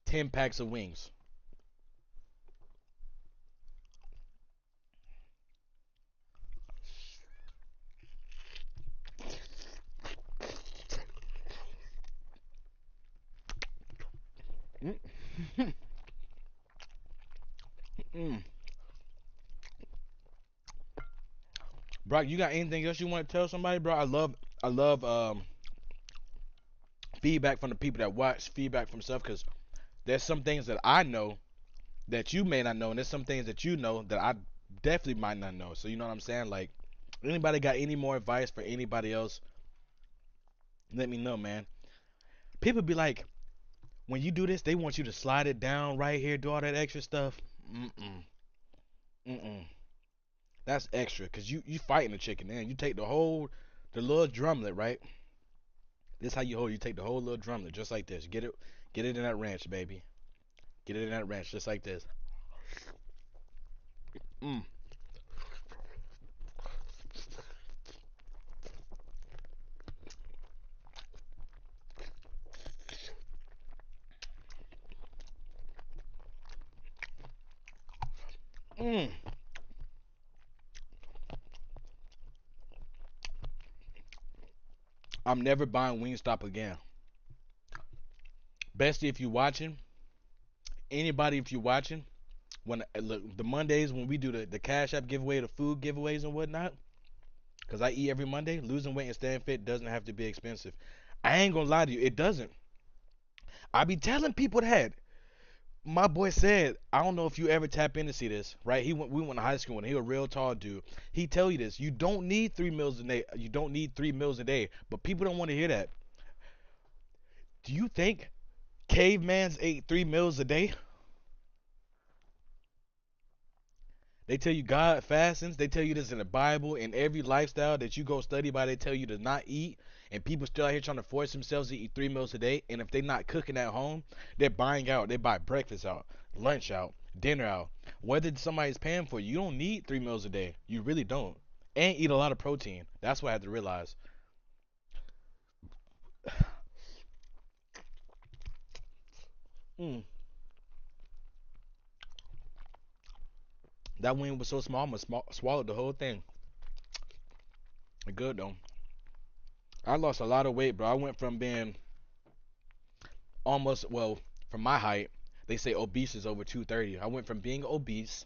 [SPEAKER 1] 10 packs of wings. Mm. Mm. Brock, you got anything else you want to tell somebody, bro? I love feedback from the people that watch, feedback from stuff, because there's some things that I know that you may not know, and there's some things that you know that I definitely might not know. So you know what I'm saying? Like, anybody got any more advice for anybody else? Let me know, man. People be like, when you do this, they want you to slide it down right here, do all that extra stuff. Mm-mm, mm-mm. That's extra, cause you fighting the chicken, man. You take the little drumlet, right? This how you hold. You take the whole little drumlet, just like this. Get it in that ranch, baby. Get it in that ranch, just like this. Mm, mm. I'm never buying Wingstop again. Bestie, if you watching, anybody, if you watching, when look the Mondays when we do the Cash App giveaway, the food giveaways and whatnot, because I eat every Monday. Losing weight and staying fit doesn't have to be expensive. I ain't gonna lie to you, it doesn't. I be telling people that. My boy said, I don't know if you ever tap in to see this, right? We went to high school and he was a real tall dude. He tell you this, you don't need 3 meals a day. You don't need 3 meals a day. But people don't want to hear that. Do you think cavemans ate 3 meals a day? They tell you God fastens. They tell you this in the Bible. In every lifestyle that you go study by, they tell you to not eat. And people still out here trying to force themselves to eat 3 meals a day. And if they're not cooking at home, they're buying out. They buy breakfast out, lunch out, dinner out. Whether somebody's paying for you, you don't need 3 meals a day. You really don't. And eat a lot of protein. That's what I had to realize. Mm, that wing was so small, I swallowed the whole thing. Good though. I lost a lot of weight, bro. I went from being almost, well, from my height, they say obese is over 230. I went from being obese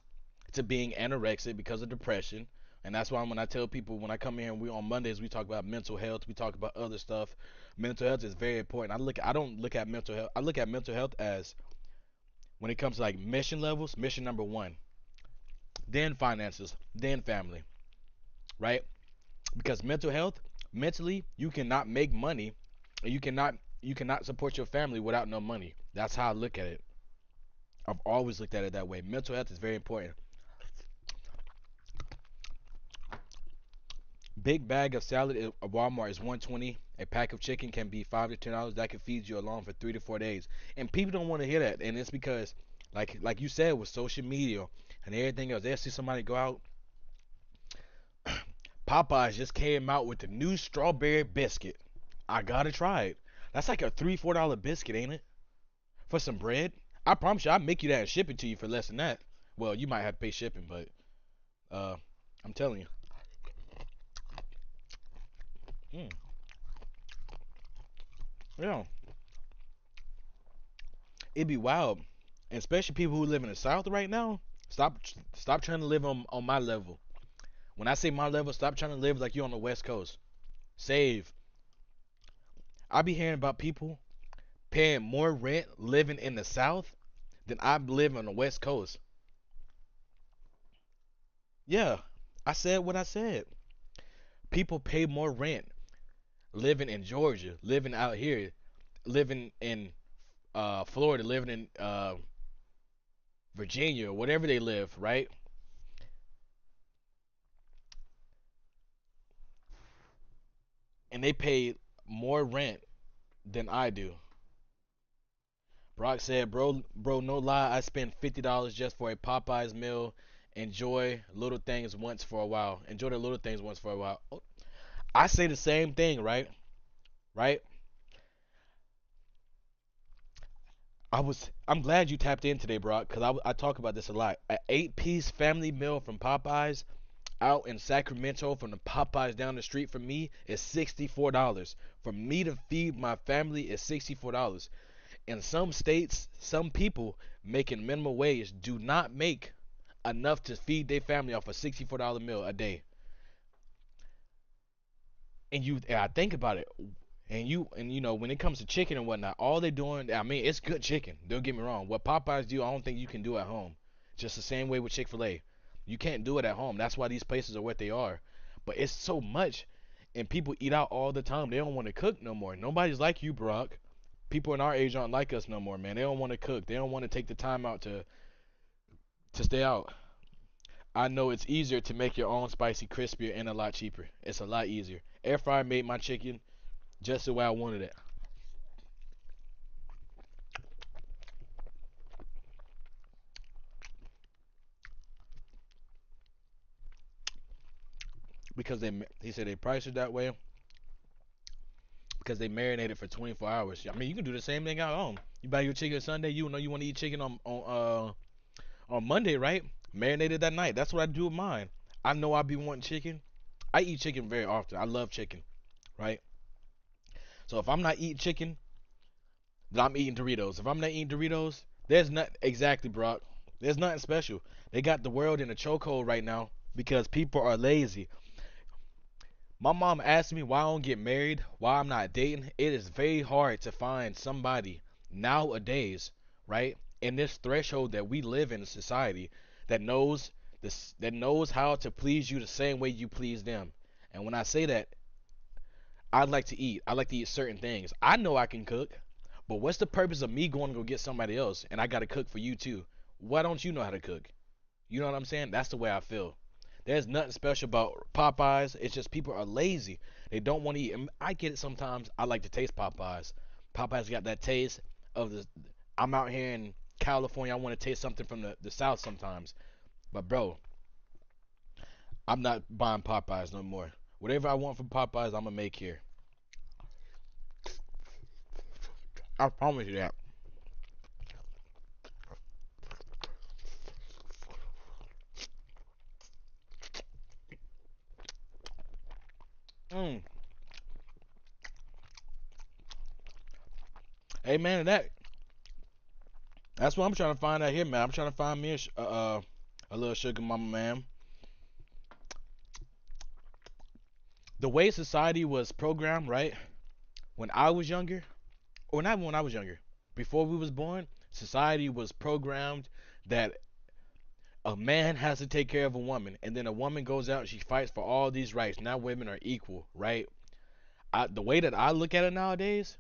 [SPEAKER 1] to being anorexic because of depression. And that's why when I tell people, when I come here and we on Mondays, we talk about mental health, we talk about other stuff. Mental health is very important. I don't look at mental health. I look at mental health as, when it comes to like mission levels, mission number one, then finances, then family, right? Because mental health, mentally, you cannot make money, and you cannot You cannot support your family without no money. That's how I look at it. I've always looked at it that way. Mental health is very important. Big bag of salad at Walmart is 120. A pack of chicken can be $5 to $10. That can feed you alone for 3 to 4 days. And people don't want to hear that. And it's because, like you said, with social media and everything else, they'll see somebody go out. Popeyes just came out with the new strawberry biscuit. I gotta try it. That's like a $3 4 biscuit, ain't it? For some bread. I promise you, I'll make you that and ship it to you for less than that. Well, you might have to pay shipping, but uh, I'm telling you, mm, yeah, it'd be wild, and especially people who live in the South right now. Stop, stop trying to live on my level. When I say my level, stop trying to live like you're on the West Coast. Save. I be hearing about people paying more rent living in the South than I live on the West Coast. Yeah, I said what I said. People pay more rent living in Georgia, living out here, living in Florida, living in Virginia, whatever they live, right? And they pay more rent than I do. Brock said, bro, no lie, I spend $50 just for a Popeyes meal. Enjoy little things once for a while. Enjoy the little things once for a while. Oh, I say the same thing, right? Right? I'm glad you tapped in today, Brock, because I talk about this a lot. An 8-piece family meal from Popeyes out in Sacramento from the Popeyes down the street from me is $64. For me to feed my family is $64. In some states, some people making minimum wage do not make enough to feed their family off a $64 meal a day. And I think about it, and you know when it comes to chicken and whatnot, all they're doing, I mean, it's good chicken. Don't get me wrong. What Popeyes do, I don't think you can do at home. Just the same way with Chick-fil-A, you can't do it at home. That's why these places are what they are. But it's so much, and people eat out all the time. They don't want to cook no more. Nobody's like you, Brock. People in our age aren't like us no more, man. They don't want to cook. They don't want to take the time out to stay out. I know it's easier to make your own spicy crispier and a lot cheaper. It's a lot easier. Air fryer made my chicken just the way I wanted it because he said they priced it that way because they marinate it for 24 hours. I mean, you can do the same thing at home. You buy your chicken Sunday, you know you want to eat chicken on Monday, right? Marinate it that night. That's what I do with mine. I know I be wanting chicken. I eat chicken very often. I love chicken, right? So if I'm not eating chicken, then I'm eating Doritos. If I'm not eating Doritos, there's not exactly, Brock. There's nothing special. They got the world in a chokehold right now because people are lazy. My mom asked me why I don't get married, why I'm not dating. It is very hard to find somebody nowadays, right? In this threshold that we live in society that knows that knows how to please you the same way you please them. And when I say that, I like to eat. I like to eat certain things. I know I can cook, but what's the purpose of me going to go get somebody else and I got to cook for you too? Why don't you know how to cook? You know what I'm saying? That's the way I feel. There's nothing special about Popeyes. It's just people are lazy. They don't want to eat. And I get it sometimes. I like to taste Popeyes. Popeyes got that taste of the. I'm out here in California. I want to taste something from the South sometimes. But bro, I'm not buying Popeyes no more. Whatever I want from Popeyes, I'm gonna make here. I promise you that. Mm. Hey man, that's what I'm trying to find out here, man. I'm trying to find me a little sugar mama, man. The way society was programmed, right? When I was younger, or not when I was younger, before we was born, society was programmed that a man has to take care of a woman, and then a woman goes out and she fights for all these rights. Now women are equal, right? The way that I look at it nowadays,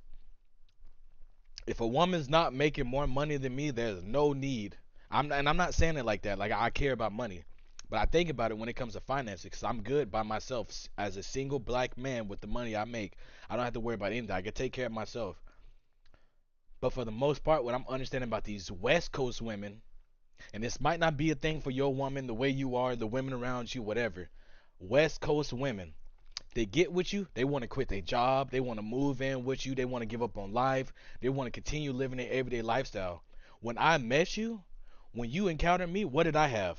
[SPEAKER 1] If a woman's not making more money than me, there's no need. I'm not saying it like that. Like I care about money, but I think about it when it comes to finances. Cause I'm good by myself as a single black man with the money I make. I don't have to worry about anything. I can take care of myself. But for the most part, what I'm understanding about these West Coast women, and this might not be a thing for your woman, the way you are, the women around you, whatever. West Coast women, they get with you, they want to quit their job, they want to move in with you, they want to give up on life, they want to continue living their everyday lifestyle. When I met you, when you encountered me, what did I have?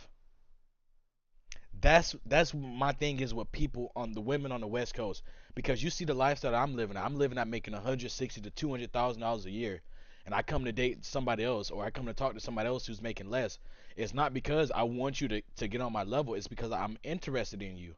[SPEAKER 1] That's my thing is with people on the women on the West Coast, because you see the lifestyle that I'm living at. I'm living at making 160 to $200,000 a year, and I come to date somebody else, or I come to talk to somebody else who's making less. It's not because I want you to get on my level. It's because I'm interested in you.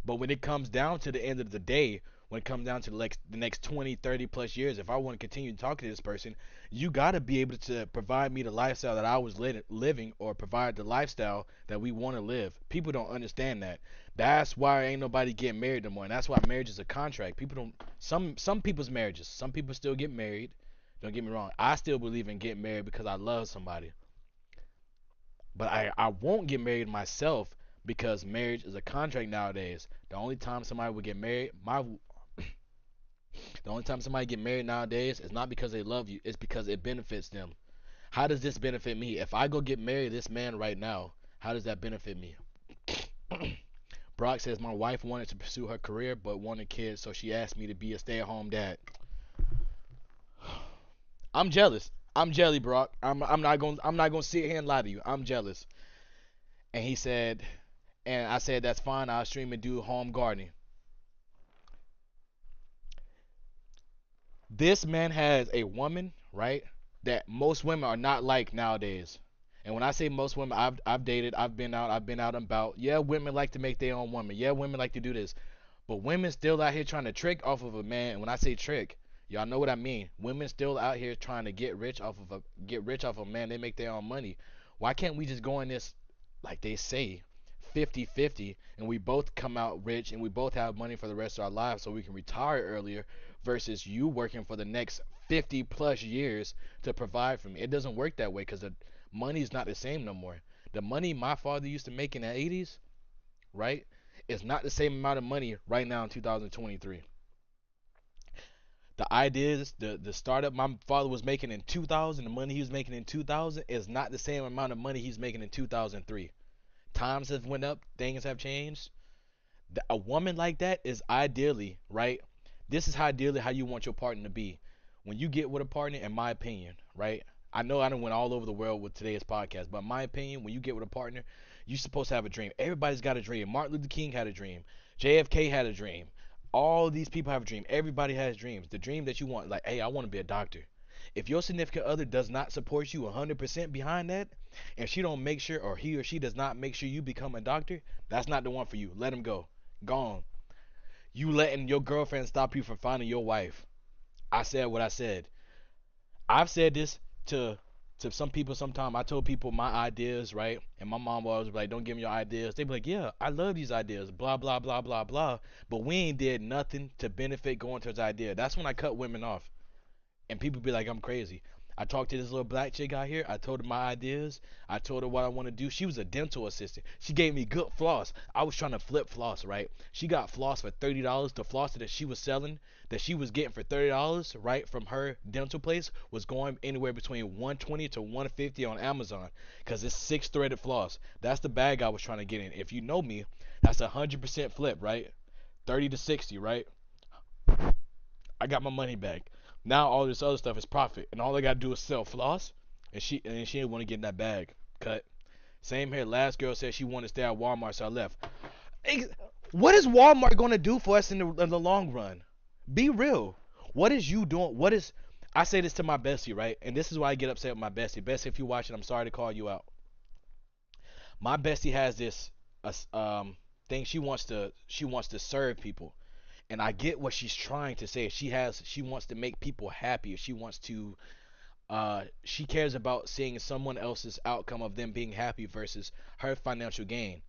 [SPEAKER 1] But when it comes down to the end of the day, when it comes down to like the next 20, 30 plus years, if I want to continue talking to this person, you got to be able to provide me the lifestyle that I was living, or provide the lifestyle that we want to live. People don't understand that. That's why ain't nobody getting married no more. And that's why marriage is a contract. People don't, some people's marriages, some people still get married. Don't get me wrong. I still believe in getting married because I love somebody. But I won't get married myself because marriage is a contract nowadays. The only time somebody would get married, the only time somebody get married nowadays is not because they love you, it's because it benefits them. How does this benefit me? If I go get married to this man right now, how does that benefit me? Brock says my wife wanted to pursue her career but wanted kids, so she asked me to be a stay-at-home dad. I'm jealous. I'm jelly, Brock. I'm not gonna sit here and lie to you. I'm jealous. And he said, and I said that's fine. I'll stream and do home gardening. This man has a woman, right? That most women are not like nowadays. And when I say most women, I've dated, I've been out and about. Yeah, women like to make their own woman. Yeah, women like to do this. But women still out here trying to trick off of a man. And when I say trick, y'all know what I mean. Women still out here trying to get rich off of a man. They make their own money. Why can't we just go in this, like they say, 50-50, and we both come out rich and we both have money for the rest of our lives so we can retire earlier, versus you working for the next 50 plus years to provide for me? It doesn't work that way because the money is not the same no more. The money my father used to make in the 80s, right, is not the same amount of money right now in 2023. The ideas, the startup my father was making in 2000, the money he was making in 2000 is not the same amount of money he's making in 2003. Times have went up, things have changed. A woman like that is ideally, right? This is how ideally how you want your partner to be. When you get with a partner, in my opinion, right? I know I done went all over the world with today's podcast, but in my opinion, when you get with a partner, you're supposed to have a dream. Everybody's got a dream. Martin Luther King had a dream. JFK had a dream. All these people have a dream. Everybody has dreams. The dream that you want, like, hey, I want to be a doctor. If your significant other does not support you 100% behind that, and she don't make sure, or he or she does not make sure you become a doctor, that's not the one for you. Let him go. Gone. You letting your girlfriend stop you from finding your wife. I said what I said. I've said this to some people sometime. I told people my ideas, right? And my mom always be like, don't give me your ideas. They be like, yeah, I love these ideas, blah, blah, blah, blah, blah. But we ain't did nothing to benefit going towards the idea. That's when I cut women off. And people be like, I'm crazy. I talked to this little black chick out here. I told her my ideas. I told her what I want to do. She was a dental assistant. She gave me good floss. I was trying to flip floss, right? She got floss for $30. The floss that she was selling, that she was getting for $30, right, from her dental place, was going anywhere between 120 to 150 on Amazon, because it's 6 threaded floss. That's the bag I was trying to get in. If you know me, that's 100% flip, right? 30 to 60, right? I got my money back. Now all this other stuff is profit, and all I gotta do is sell floss, and she didn't want to get in that bag. Cut. Same here. Last girl said she wanted to stay at Walmart, so I left. What is Walmart gonna do for us in the long run? Be real. What is you doing? What is? I say this to my bestie, right? And this is why I get upset with my bestie. Bestie, if you watch it, I'm sorry to call you out. My bestie has this thing she wants to serve people, and I get what she's trying to say. She wants to make people happy. She cares about seeing someone else's outcome of them being happy versus her financial gain.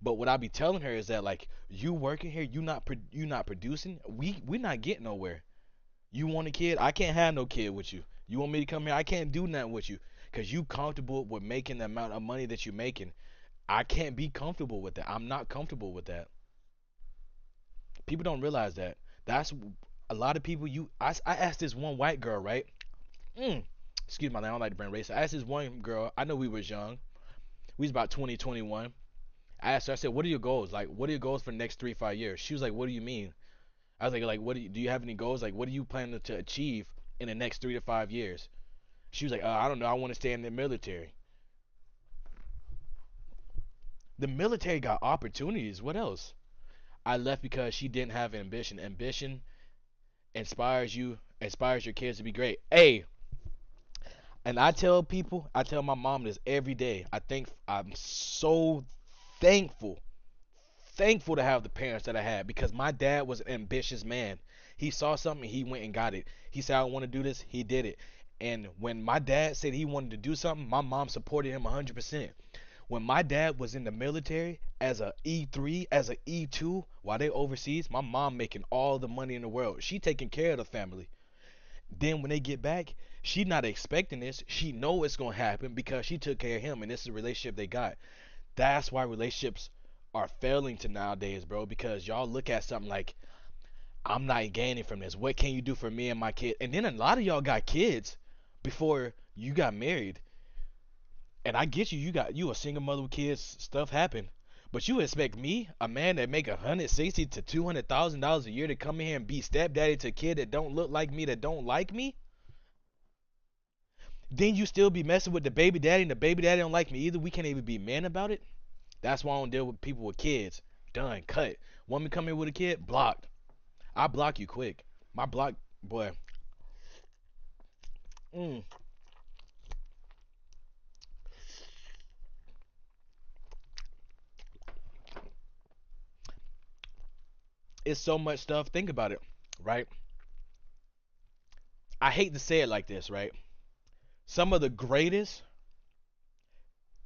[SPEAKER 1] But what I be telling her is that, like, you working here, you not producing, we're not getting nowhere. You want a kid? I can't have no kid with you. You want me to come here? I can't do nothing with you because you comfortable with making the amount of money that you're making. I can't be comfortable with that. I'm not comfortable with that. People don't realize that. That's a lot of people. I asked this one white girl, right? Mm, excuse me, I don't like to bring race. I asked this one girl. I know we was young. We was about 20, 21. I asked her. I said, "What are your goals? Like, what are your goals for the next 3 5 years?" She was like, "What do you mean?" I was like, "What do you have any goals? Like, what do you plan to achieve in the next 3 to 5 years?" She was like, "I don't know. I want to stay in the military." The military got opportunities. What else? I left because she didn't have ambition. Ambition inspires you, inspires your kids to be great. Hey, and I tell people, I tell my mom this every day. I'm so thankful, thankful to have the parents that I had because my dad was an ambitious man. He saw something, he went and got it. He said, "I want to do this," he did it. And when my dad said he wanted to do something, my mom supported him 100%. When my dad was in the military as a E3, as a E2, while they overseas, my mom making all the money in the world. She taking care of the family. Then when they get back, she not expecting this. She know it's gonna happen because she took care of him, and this is a relationship they got. That's why relationships are failing to nowadays, bro. Because y'all look at something like, I'm not gaining from this. What can you do for me and my kid? And then a lot of y'all got kids before you got married. And I get you. You a single mother with kids. Stuff happen. But you expect me, a man that make 160 to $200,000 a year, to come in here and be stepdaddy to a kid that don't look like me, that don't like me? Then you still be messing with the baby daddy, and the baby daddy don't like me either. We can't even be men about it. That's why I don't deal with people with kids. Done. Cut. Want me to come here with a kid? Blocked. I block you quick. My block, boy. Mm, it's so much stuff. Think about it, right? I hate to say it like this, right? Some of the greatest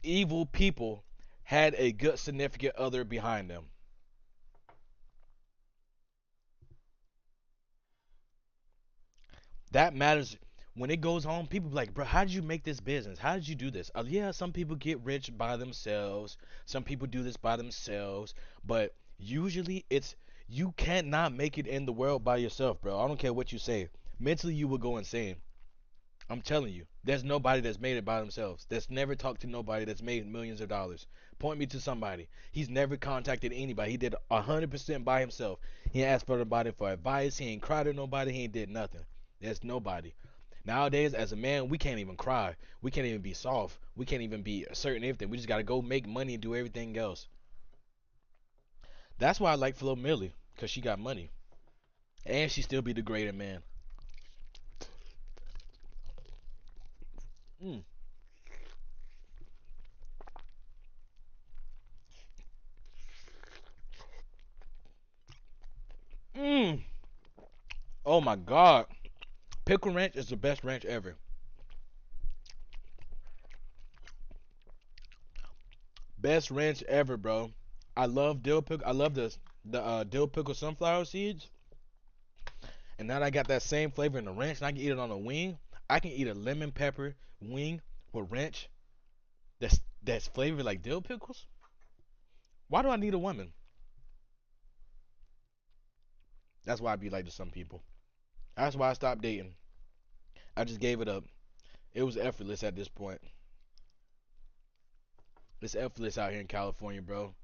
[SPEAKER 1] evil people had a good significant other behind them. That matters. When it goes home, people be like, "Bro, how did you make this business? How did you do this?" Yeah, some people get rich by themselves. Some people do this by themselves. But usually it's, you can't not make it in the world by yourself, bro. I don't care what you say. Mentally, you will go insane. I'm telling you, there's nobody that's made it by themselves. That's never talked to nobody that's made millions of dollars. Point me to somebody. He's never contacted anybody. He did 100% by himself. He ain't asked for nobody for advice. He ain't cried to nobody. He ain't did nothing. There's nobody. Nowadays, as a man, we can't even cry. We can't even be soft. We can't even be certain everything. We just gotta go make money and do everything else. That's why I like Flo Millie, cause she got money and she still be the greater man. Mm. Mm. Oh my God. Pickle Ranch is the best ranch ever. Best ranch ever, bro. I love dill pickle. I love the dill pickle sunflower seeds. And now that I got that same flavor in the ranch, and I can eat it on a wing. I can eat a lemon pepper wing with ranch that's flavored like dill pickles. Why do I need a woman? That's why I be like to some people. That's why I stopped dating. I just gave it up. It was effortless at this point. It's effortless out here in California, bro.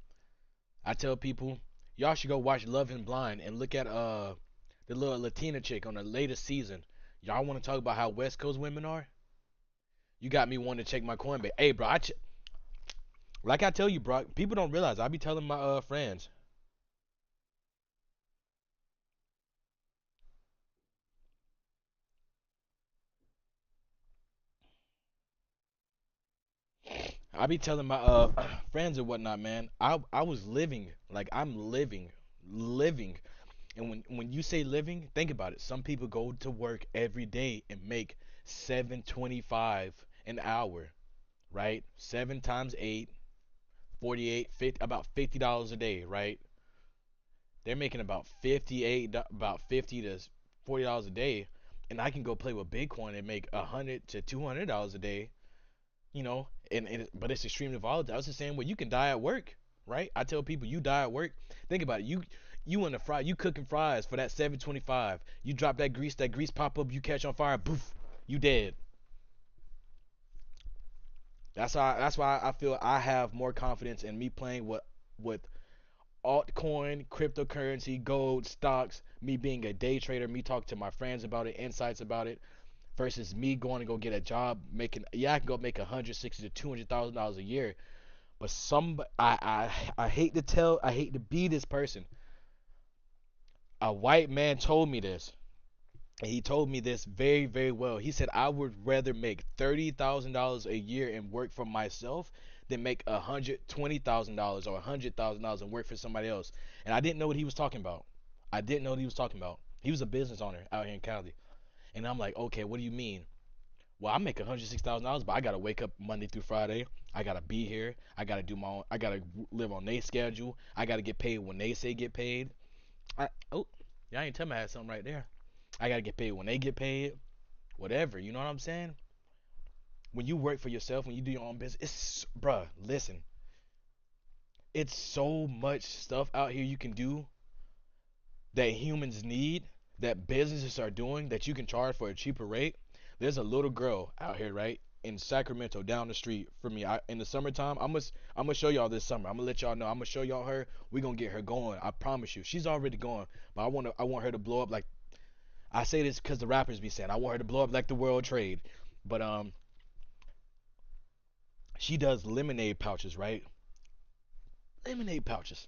[SPEAKER 1] I tell people, y'all should go watch Love and Blind and look at the little Latina chick on the latest season. Y'all want to talk about how West Coast women are? You got me wanting to check my Coinbase. Hey, bro, like I tell you, bro, people don't realize. I be telling my friends. I be telling my friends and whatnot, man. I was living like I'm living. And when you say living, think about it. Some people go to work every day and make 7.25 an hour, right? 7 times 8, 48, 50, about $50 a day, right? They're making about 58, about 50 to $40 a day, and I can go play with Bitcoin and make $100 to $200 a day. But it's extremely volatile. It's the same way you can die at work, right? I tell people you die at work. Think about it. You in the fry, you cooking fries for that 725. You drop that grease pop up, you catch on fire, poof, you dead. That's why I feel I have more confidence in me playing with altcoin, cryptocurrency, gold, stocks, me being a day trader, me talking to my friends about it, insights about it, versus me going to go get a job making. Yeah, I can go make 160 to $200,000 a year, but I hate to I hate to be this person. A white man told me this. And he told me this very, very well. He said, I would rather make $30,000 a year and work for myself than make $120,000 or $100,000 and work for somebody else. And I didn't know what he was talking about. I didn't know what he was talking about. He was a business owner out here in Cali. And I'm like, okay, what do you mean? Well, I make $106,000, but I gotta wake up Monday through Friday. I gotta be here. I gotta do my own. I gotta live on their schedule. I gotta get paid when they say get paid. Oh, y'all ain't tell me I had something right there. I gotta get paid when they get paid. Whatever, you know what I'm saying? When you work for yourself, when you do your own business, bruh, listen, it's so much stuff out here you can do that humans need, that businesses are doing, that you can charge for a cheaper rate. There's a little girl out here, right, in Sacramento, down the street from me. In the summertime, I'm gonna show y'all this summer. I'm gonna let y'all know. I'm gonna show y'all her. We gonna get her going. I promise you. She's already going, but I want her to blow up like. I say this because the rappers be saying I want her to blow up like the World Trade, but she does lemonade pouches, right? Lemonade pouches.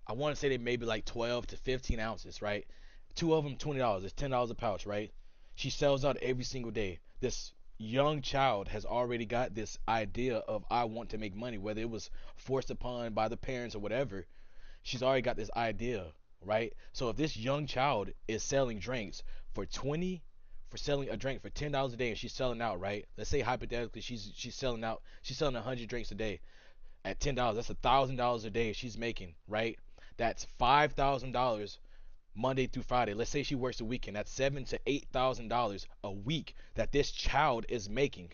[SPEAKER 1] I want to say they maybe like 12 to 15 ounces, right? Two of them, $20. It's $10 a pouch, right? She sells out every single day. This young child has already got this idea of I want to make money, whether it was forced upon by the parents or whatever. She's already got this idea, right? So if this young child is selling drinks for 20 for selling a drink for $10 a day and she's selling out, right? Let's say hypothetically she's selling 100 drinks a day at $10. That's $1,000 a day she's making, right? That's $5,000 Monday through Friday. Let's say she works a weekend. That's $7,000 to $8,000 a week that this child is making,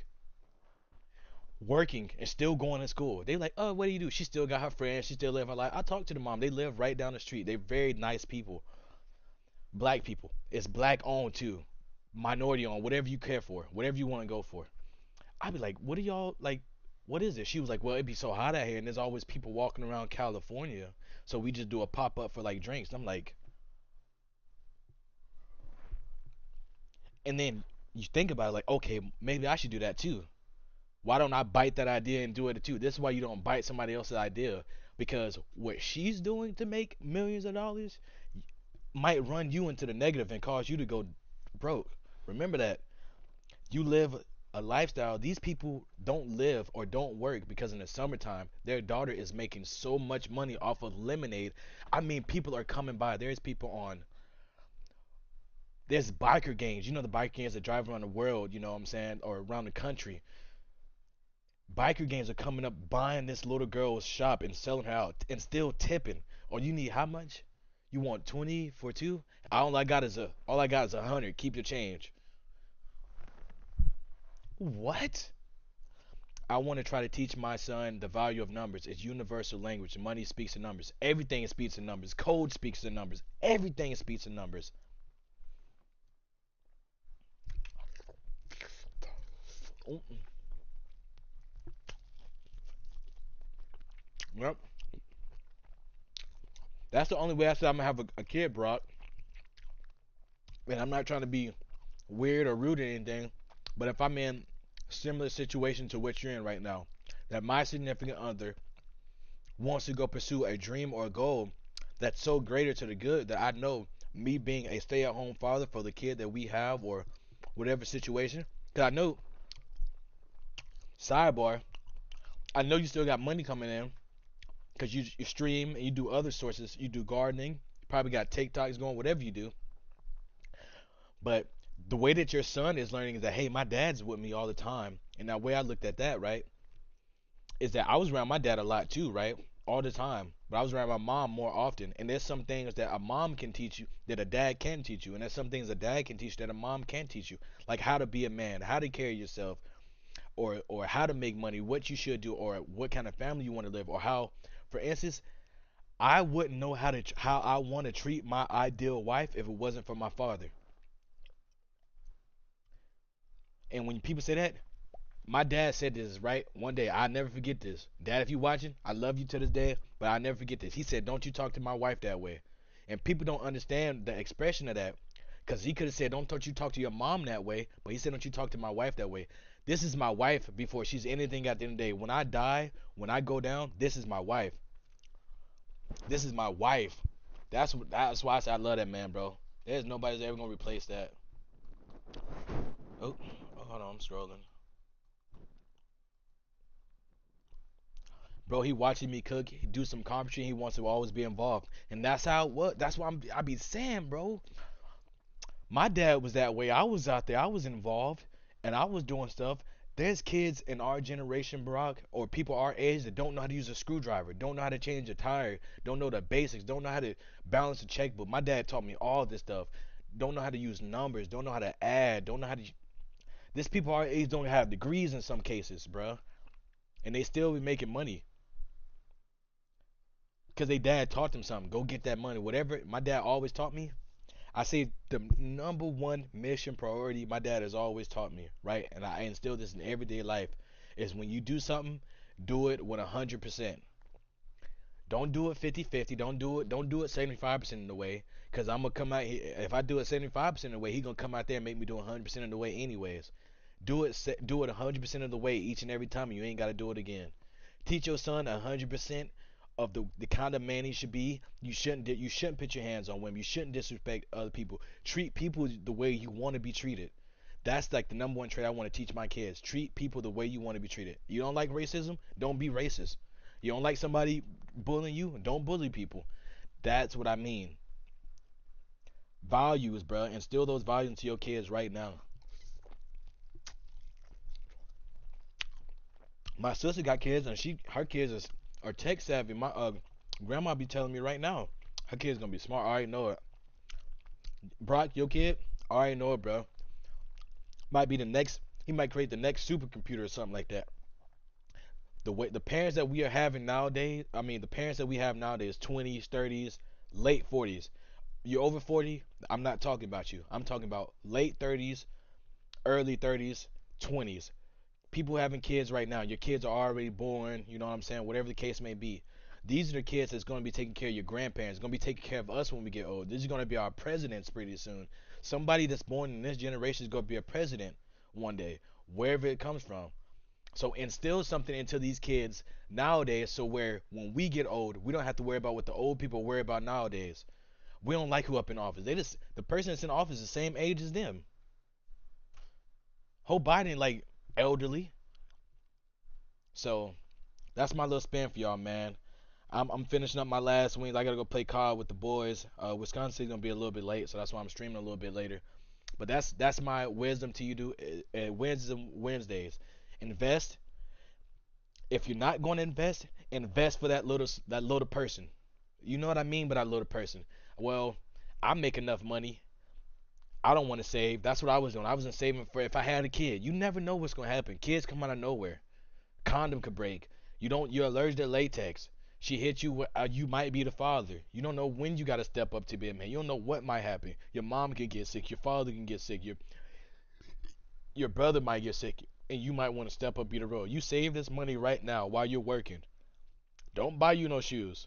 [SPEAKER 1] working and still going to school. They like, oh, what do you do? She still got her friends. She still live her life. I talk to the mom. They live right down the street. They're very nice people. Black people. It's black owned too. Minority owned. Whatever you care for. Whatever you want to go for. I'd be like, what are y'all like? What is this? She was like, well, it'd be so hot out here, and there's always people walking around California, so we just do a pop up for like drinks. I'm like, and then you think about it, like, okay, maybe I should do that too. Why don't I bite that idea and do it too? This is why you don't bite somebody else's idea, because what she's doing to make millions of dollars might run you into the negative and cause you to go broke. Remember that. You live a lifestyle. These people don't live or don't work because in the summertime their daughter is making so much money off of lemonade. I mean, people are coming by. There's biker gangs. You know, the biker gangs that drive around the world, you know what I'm saying, or around the country. Biker gangs are coming up buying this little girl's shop and selling her out and still tipping. Or you need how much? You want 20 for two? All I got is 100. Keep the change. What? I want to try to teach my son the value of numbers. It's universal language. Money speaks in numbers. Everything speaks in numbers. Code speaks in numbers. Everything speaks in numbers. Mm-mm. Yep. That's the only way I said I'm gonna have a kid, Brock. And I'm not trying to be weird or rude or anything, but if I'm in a similar situation to what you're in right now, that my significant other wants to go pursue a dream or a goal that's so greater to the good that I know me being a stay-at-home father for the kid that we have or whatever situation, because I know, sidebar, I know you still got money coming in because you stream and you do other sources, you do gardening, you probably got TikToks going, whatever you do. But the way that your son is learning is that, hey, my dad's with me all the time. And the way I looked at that, right, is that I was around my dad a lot too, right? all the time, but I was around my mom more often. And there's some things that a mom can teach you that a dad can teach you, and there's some things a dad can teach that a mom can teach you, like how to be a man, how to carry yourself, or how to make money, what you should do, or what kind of family you want to live, or how, for instance, I wouldn't know how I want to treat my ideal wife if it wasn't for my father. And when people say that, my dad said this right one day. I never forget this. Dad, if you watching, I love you to this day, but I never forget this. He said, "Don't you talk to my wife that way." And people don't understand the expression of that, because he could have said, "Don't you talk to your mom that way," but he said, "Don't you talk to my wife that way." This is my wife before she's anything at the end of the day. When I die, when I go down, this is my wife. This is my wife. That's why I say I love that man, bro. There's nobody's ever gonna replace that. Oh, oh, hold on, I'm scrolling. Bro, he watching me cook, he do some carpentry, he wants to always be involved. And that's how it was. That's what I be saying, bro. My dad was that way. I was out there, I was involved, and I was doing stuff. There's kids in our generation, Barack, or people our age that don't know how to use a screwdriver, don't know how to change a tire, don't know the basics, don't know how to balance a checkbook. My dad taught me all this stuff. Don't know how to use numbers, don't know how to add, don't know how to. This people our age don't have degrees in some cases, bro, and they still be making money because they dad taught them something. Go get that money. Whatever my dad always taught me, I say the number one mission priority my dad has always taught me, right? And I instill this in everyday life is when you do something, do it with 100%. Don't do it 50-50. Don't do it 75% of the way, cuz I'm going to come out here if I do it 75% of the way, he going to come out there and make me do 100% of the way anyways. Do it 100% of the way each and every time, and you ain't got to do it again. Teach your son 100% of the kind of man he should be. You shouldn't put your hands on women. You shouldn't disrespect other people. Treat people the way you want to be treated. That's like the number one trait I want to teach my kids. Treat people the way you want to be treated. You don't like racism? Don't be racist. You don't like somebody bullying you? Don't bully people. That's what I mean. Values, bro. Instill those values into your kids right now. My sister got kids, and her kids are tech savvy. My grandma be telling me right now, her kid's gonna be smart. I already know it. Brock, your kid, I already know it, bro. Might be the next. He might create the next supercomputer or something like that. The parents that we are having nowadays, I mean, the parents that we have nowadays, 20s, 30s, late 40s. You're over 40. I'm not talking about you. I'm talking about late 30s, early 30s, 20s. People having kids right now. Your kids are already born, you know what I'm saying? Whatever the case may be. These are the kids that's going to be taking care of your grandparents, going to be taking care of us when we get old. This is going to be our presidents pretty soon. Somebody that's born in this generation is going to be a president one day, wherever it comes from. So instill something into these kids nowadays so where when we get old, we don't have to worry about what the old people worry about nowadays. We don't like who up in office. The person that's in office is the same age as them. Whole Biden like elderly. So that's my little spin for y'all, man. I'm finishing up my last wings. I gotta go play COD with the boys. Wisconsin's gonna be a little bit late, so that's why I'm streaming a little bit later. But that's my wisdom to you. Do wisdom Wednesdays. Invest. If you're not going to invest for that little person. You know what I mean by that little person. Well, I make enough money. I don't want to save. That's what I was doing. I wasn't saving for if I had a kid. You never know what's gonna happen. Kids come out of nowhere. Condom could break. You're allergic to latex. She hit you. You might be the father. You don't know when you got to step up to be a man. You don't know what might happen. Your mom can get sick. Your father can get sick. Your brother might get sick, and you might want to step up, be the role. You save this money right now while you're working. Don't buy you no shoes.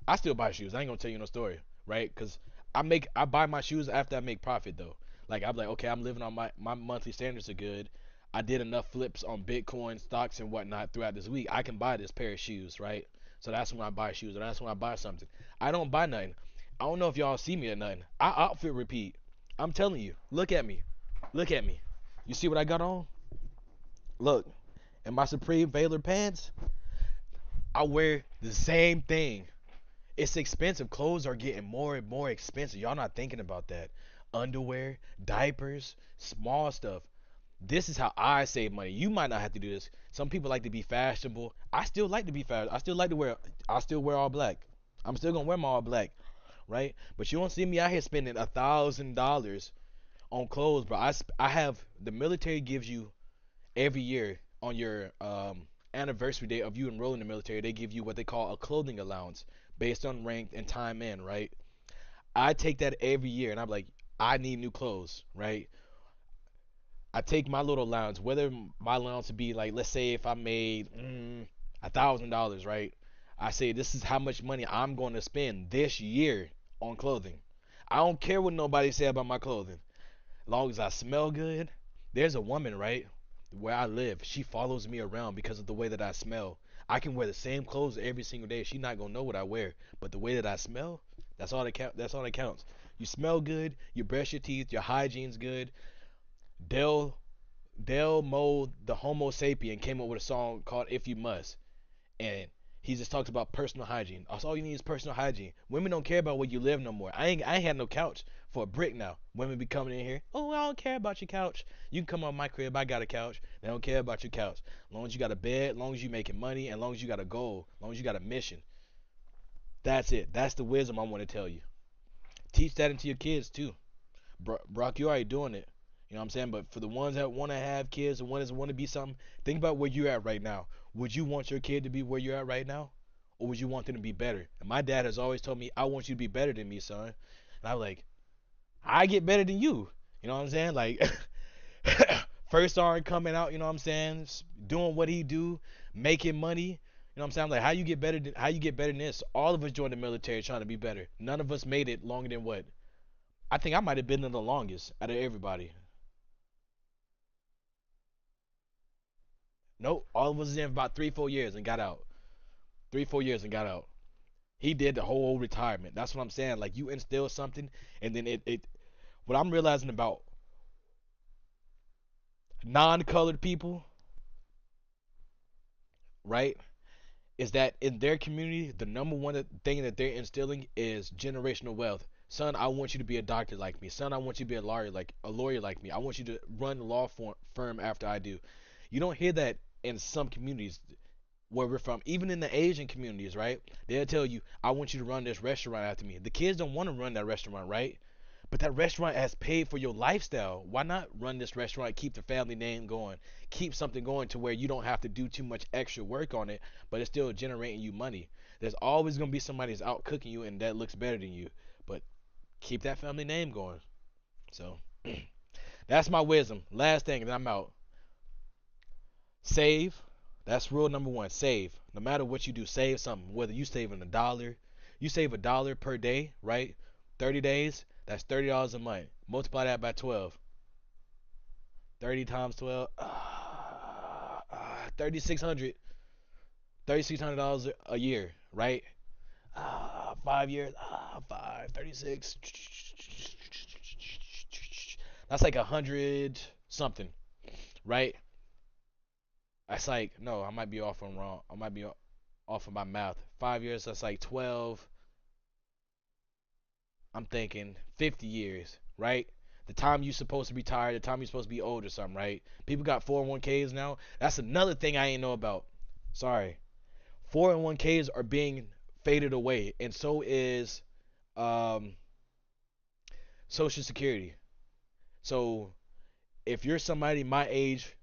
[SPEAKER 1] I still buy shoes. I ain't gonna tell you no story, right? Cause I buy my shoes after I make profit though. Like I'm like, okay, I'm living on my monthly standards are good. I did enough flips on Bitcoin stocks and whatnot throughout this week. I can buy this pair of shoes, right? So that's when I buy shoes, and that's when I buy something. I don't buy nothing. I don't know if y'all see me or nothing. I outfit repeat. I'm telling you. Look at me. Look at me. You see what I got on? Look. And my Supreme Veiler pants, I wear the same thing. It's expensive. Clothes are getting more and more expensive. Y'all not thinking about that. Underwear, diapers, small stuff. This is how I save money. You might not have to do this. Some people like to be fashionable. I still like to be fashionable. I still like to wear. I still wear all black. I'm still gonna wear my all black, right? But you don't see me out here spending $1,000 on clothes, bro. I have the military gives you every year on your anniversary day of you enrolling in the military. They give you what they call a clothing allowance based on rank and time in, right? I take that every year, and I'm like, I need new clothes, right? I take my little allowance, whether my allowance would be like, let's say if I made $1,000, right? I say this is how much money I'm going to spend this year on clothing. I don't care what nobody say about my clothing, as long as I smell good. There's a woman, right, where I live. She follows me around because of the way that I smell. I can wear the same clothes every single day. She's not gonna know what I wear, but the way that I smell, that's all that count. That's all that counts. You smell good. You brush your teeth. Your hygiene's good. Dell Del Mo, the Homo sapien, came up with a song called "If You Must," and he just talks about personal hygiene. That's all you need is personal hygiene. Women don't care about where you live no more. I ain't had no couch for a brick now. Women be coming in here. Oh, I don't care about your couch. You can come on my crib. I got a couch. They don't care about your couch. As long as you got a bed, as long as you making money, and as long as you got a goal, as long as you got a mission. That's it. That's the wisdom I want to tell you. Teach that into your kids too. Brock, you already doing it. You know what I'm saying? But for the ones that want to have kids and ones that want to be something, think about where you're at right now. Would you want your kid to be where you're at right now? Or would you want them to be better? And my dad has always told me, I want you to be better than me, son. And I was like, I get better than you. You know what I'm saying? Like, first arm coming out, you know what I'm saying? Doing what he do, making money. You know what I'm saying? I'm like, how you get better than this? All of us joined the military trying to be better. None of us made it longer than what? I think I might have been in the longest out of everybody. Nope. All of us was in for about 3, 4 years and got out. 3, 4 years and got out. He did the whole retirement. That's what I'm saying. Like you instill something, and then it. What I'm realizing about non-colored people, right, is that in their community, the number one thing that they're instilling is generational wealth. Son, I want you to be a doctor like me. Son, I want you to be a lawyer like me. I want you to run a firm after I do. You don't hear that in some communities where we're from, even in the Asian communities, right? They'll tell you, I want you to run this restaurant after me. The kids don't want to run that restaurant, right? But that restaurant has paid for your lifestyle. Why not run this restaurant, keep the family name going, keep something going to where you don't have to do too much extra work on it, but it's still generating you money. There's always going to be somebody that's out cooking you and that looks better than you, but keep that family name going. So that's my wisdom. Last thing, and I'm out. Save. That's rule number one. Save. No matter what you do, save something. Whether you saving $1, you save $1 per day, right? 30 days, that's $30 a month. Multiply that by 12. 30 times 12, 3,600. $3,600 a year, right? 5 years, 36. That's like 100 something, right? That's like no, I might be off on wrong. I might be off of my math. 5 years, that's like 12. I'm thinking 50 years, right? The time you're supposed to retire, the time you're supposed to be old or something, right? People got 401ks now. That's another thing I ain't know about. Sorry. 401ks are being faded away, and so is um, Social Security. So if you're somebody my age,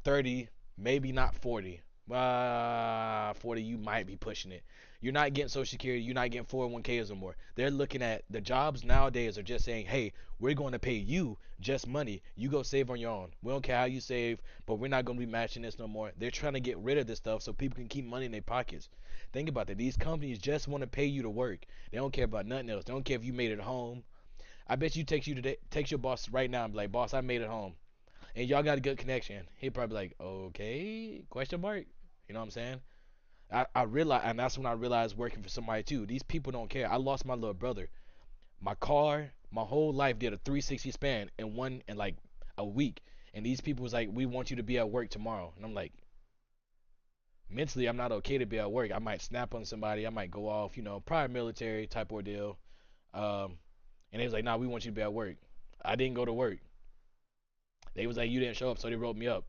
[SPEAKER 1] 30, maybe not 40. 40, you might be pushing it. You're not getting Social Security. You're not getting 401ks no more. They're looking at the jobs nowadays are just saying, hey, we're going to pay you just money. You go save on your own. We don't care how you save, but we're not going to be matching this no more. They're trying to get rid of this stuff so people can keep money in their pockets. Think about that. These companies just want to pay you to work. They don't care about nothing else. They don't care if you made it home. I bet you takes your boss right now and be like, boss, I made it home and y'all got a good connection, he'd probably be like, okay, question mark. You know what I'm saying? I realize, and that's when I realized working for somebody too. These people don't care. I lost my little brother. My car, my whole life did a 360 span in like a week. And these people was like, we want you to be at work tomorrow. And I'm like, mentally, I'm not okay to be at work. I might snap on somebody. I might go off, prior military type ordeal. And they was like, nah, we want you to be at work. I didn't go to work. They was like, you didn't show up, so they wrote me up.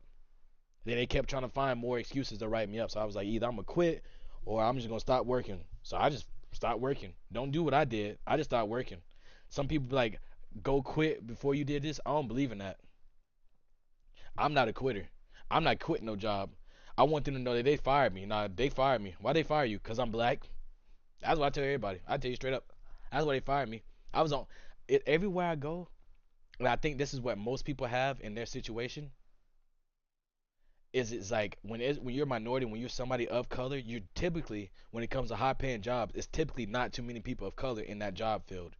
[SPEAKER 1] Then they kept trying to find more excuses to write me up. So I was like, either I'm gonna quit or I'm just gonna stop working. So I just stopped working. Don't do what I did. I just stopped working. Some people be like, go quit before you did this. I don't believe in that. I'm not a quitter. I'm not quitting no job. I want them to know that they fired me. Nah, they fired me. Why they fire you? Cause I'm black. That's what I tell everybody. I tell you straight up. That's why they fired me. I was on it everywhere I go, and I think this is what most people have in their situation. Is it's like when you're a minority, when you're somebody of color, you typically when it comes to high paying jobs, it's typically not too many people of color in that job field.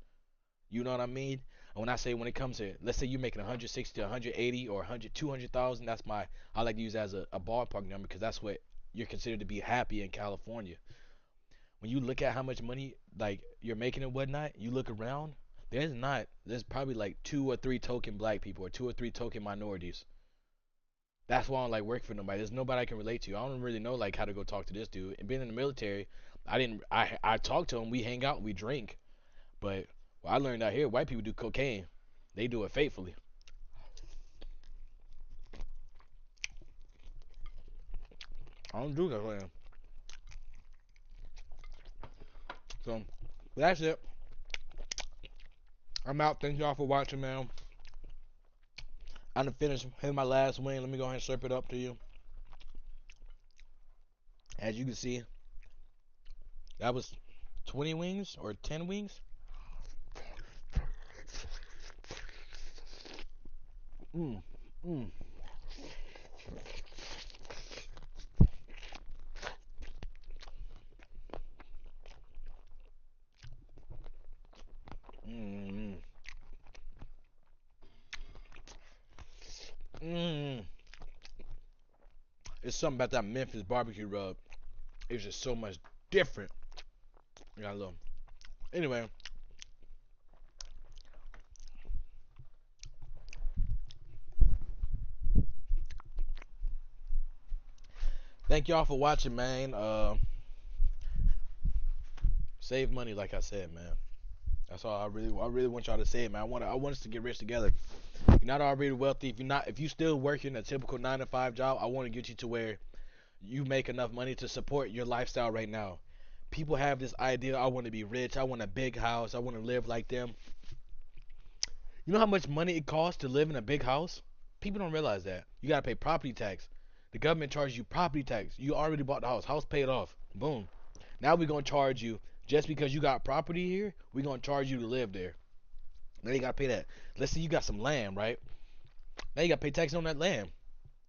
[SPEAKER 1] You know what I mean? And when I say when it comes to let's say you're making 160 to 180 or 100 200,000, that's my I like to use as a ballpark number because that's what you're considered to be happy in California. When you look at how much money like you're making and whatnot, you look around. There's probably like two or three token black people or two or three token minorities. That's why I don't like work for nobody. There's nobody I can relate to. I don't really know like how to go talk to this dude. And being in the military, I didn't. I talk to him. We hang out. We drink. But well, I learned out here, white people do cocaine. They do it faithfully. I don't do that, man. So that's it. I'm out. Thank y'all for watching, man. I'm gonna finish hitting my last wing. Let me go ahead and slurp it up to you. As you can see, that was 20 wings or 10 wings. Mm, mm, mm, mm. It's something about that Memphis barbecue rub. It's just so much different. Yeah, I love 'em. Anyway, thank y'all for watching, man. Save money, like I said, man. That's all I really want y'all to say, man. I want us to get rich together. You're not already wealthy. If you still working a typical 9 to 5 job, I want to get you to where you make enough money to support your lifestyle right now. People have this idea, I want to be rich, I want a big house, I want to live like them. You know how much money it costs to live in a big house? People don't realize that. You gotta pay property tax. The government charges you property tax. You already bought the house paid off. Boom. Now we're gonna charge you just because you got property here. We're gonna charge you to live there. Now you gotta pay that. Let's say you got some land, right? Now you gotta pay tax on that land.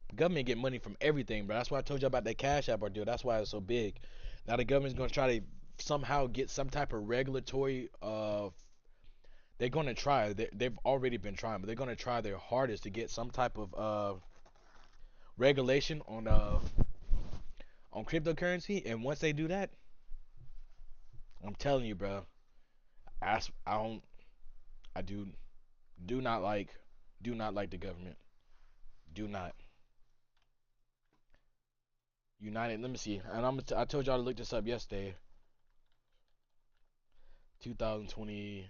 [SPEAKER 1] The government get money from everything, bro. That's why I told you about that Cash App deal. That's why it's so big. Now the government's gonna try to somehow get some type of regulatory. They're gonna try. They've already been trying, but they're gonna try their hardest to get some type of regulation on cryptocurrency. And once they do that, I'm telling you, bro. I don't. I do not like do not like the government. Do not. United. Let me see. And I told y'all to look this up yesterday. 2020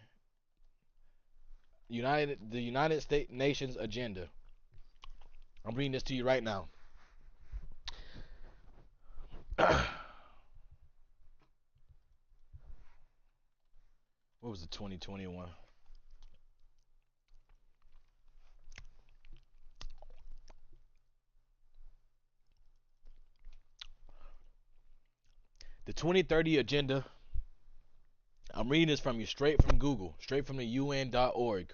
[SPEAKER 1] United States Nations agenda. I'm reading this to you right now. What was the 2021? The 2030 agenda. I'm reading this from you straight from Google, straight from the UN.org.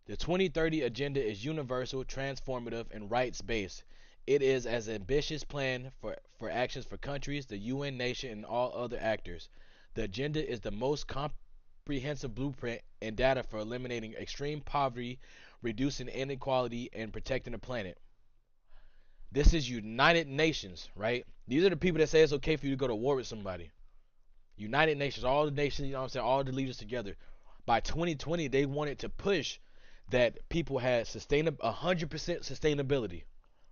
[SPEAKER 1] The 2030 agenda is universal, transformative, and rights-based. It is an ambitious plan for actions for countries, the UN nation, and all other actors. The agenda is the most comprehensive blueprint and data for eliminating extreme poverty, reducing inequality, and protecting the planet. This is United Nations, right? These are the people that say it's okay for you to go to war with somebody. United Nations, all the nations, you know what I'm saying, all the leaders together. By 2020, they wanted to push that people had 100% sustainability,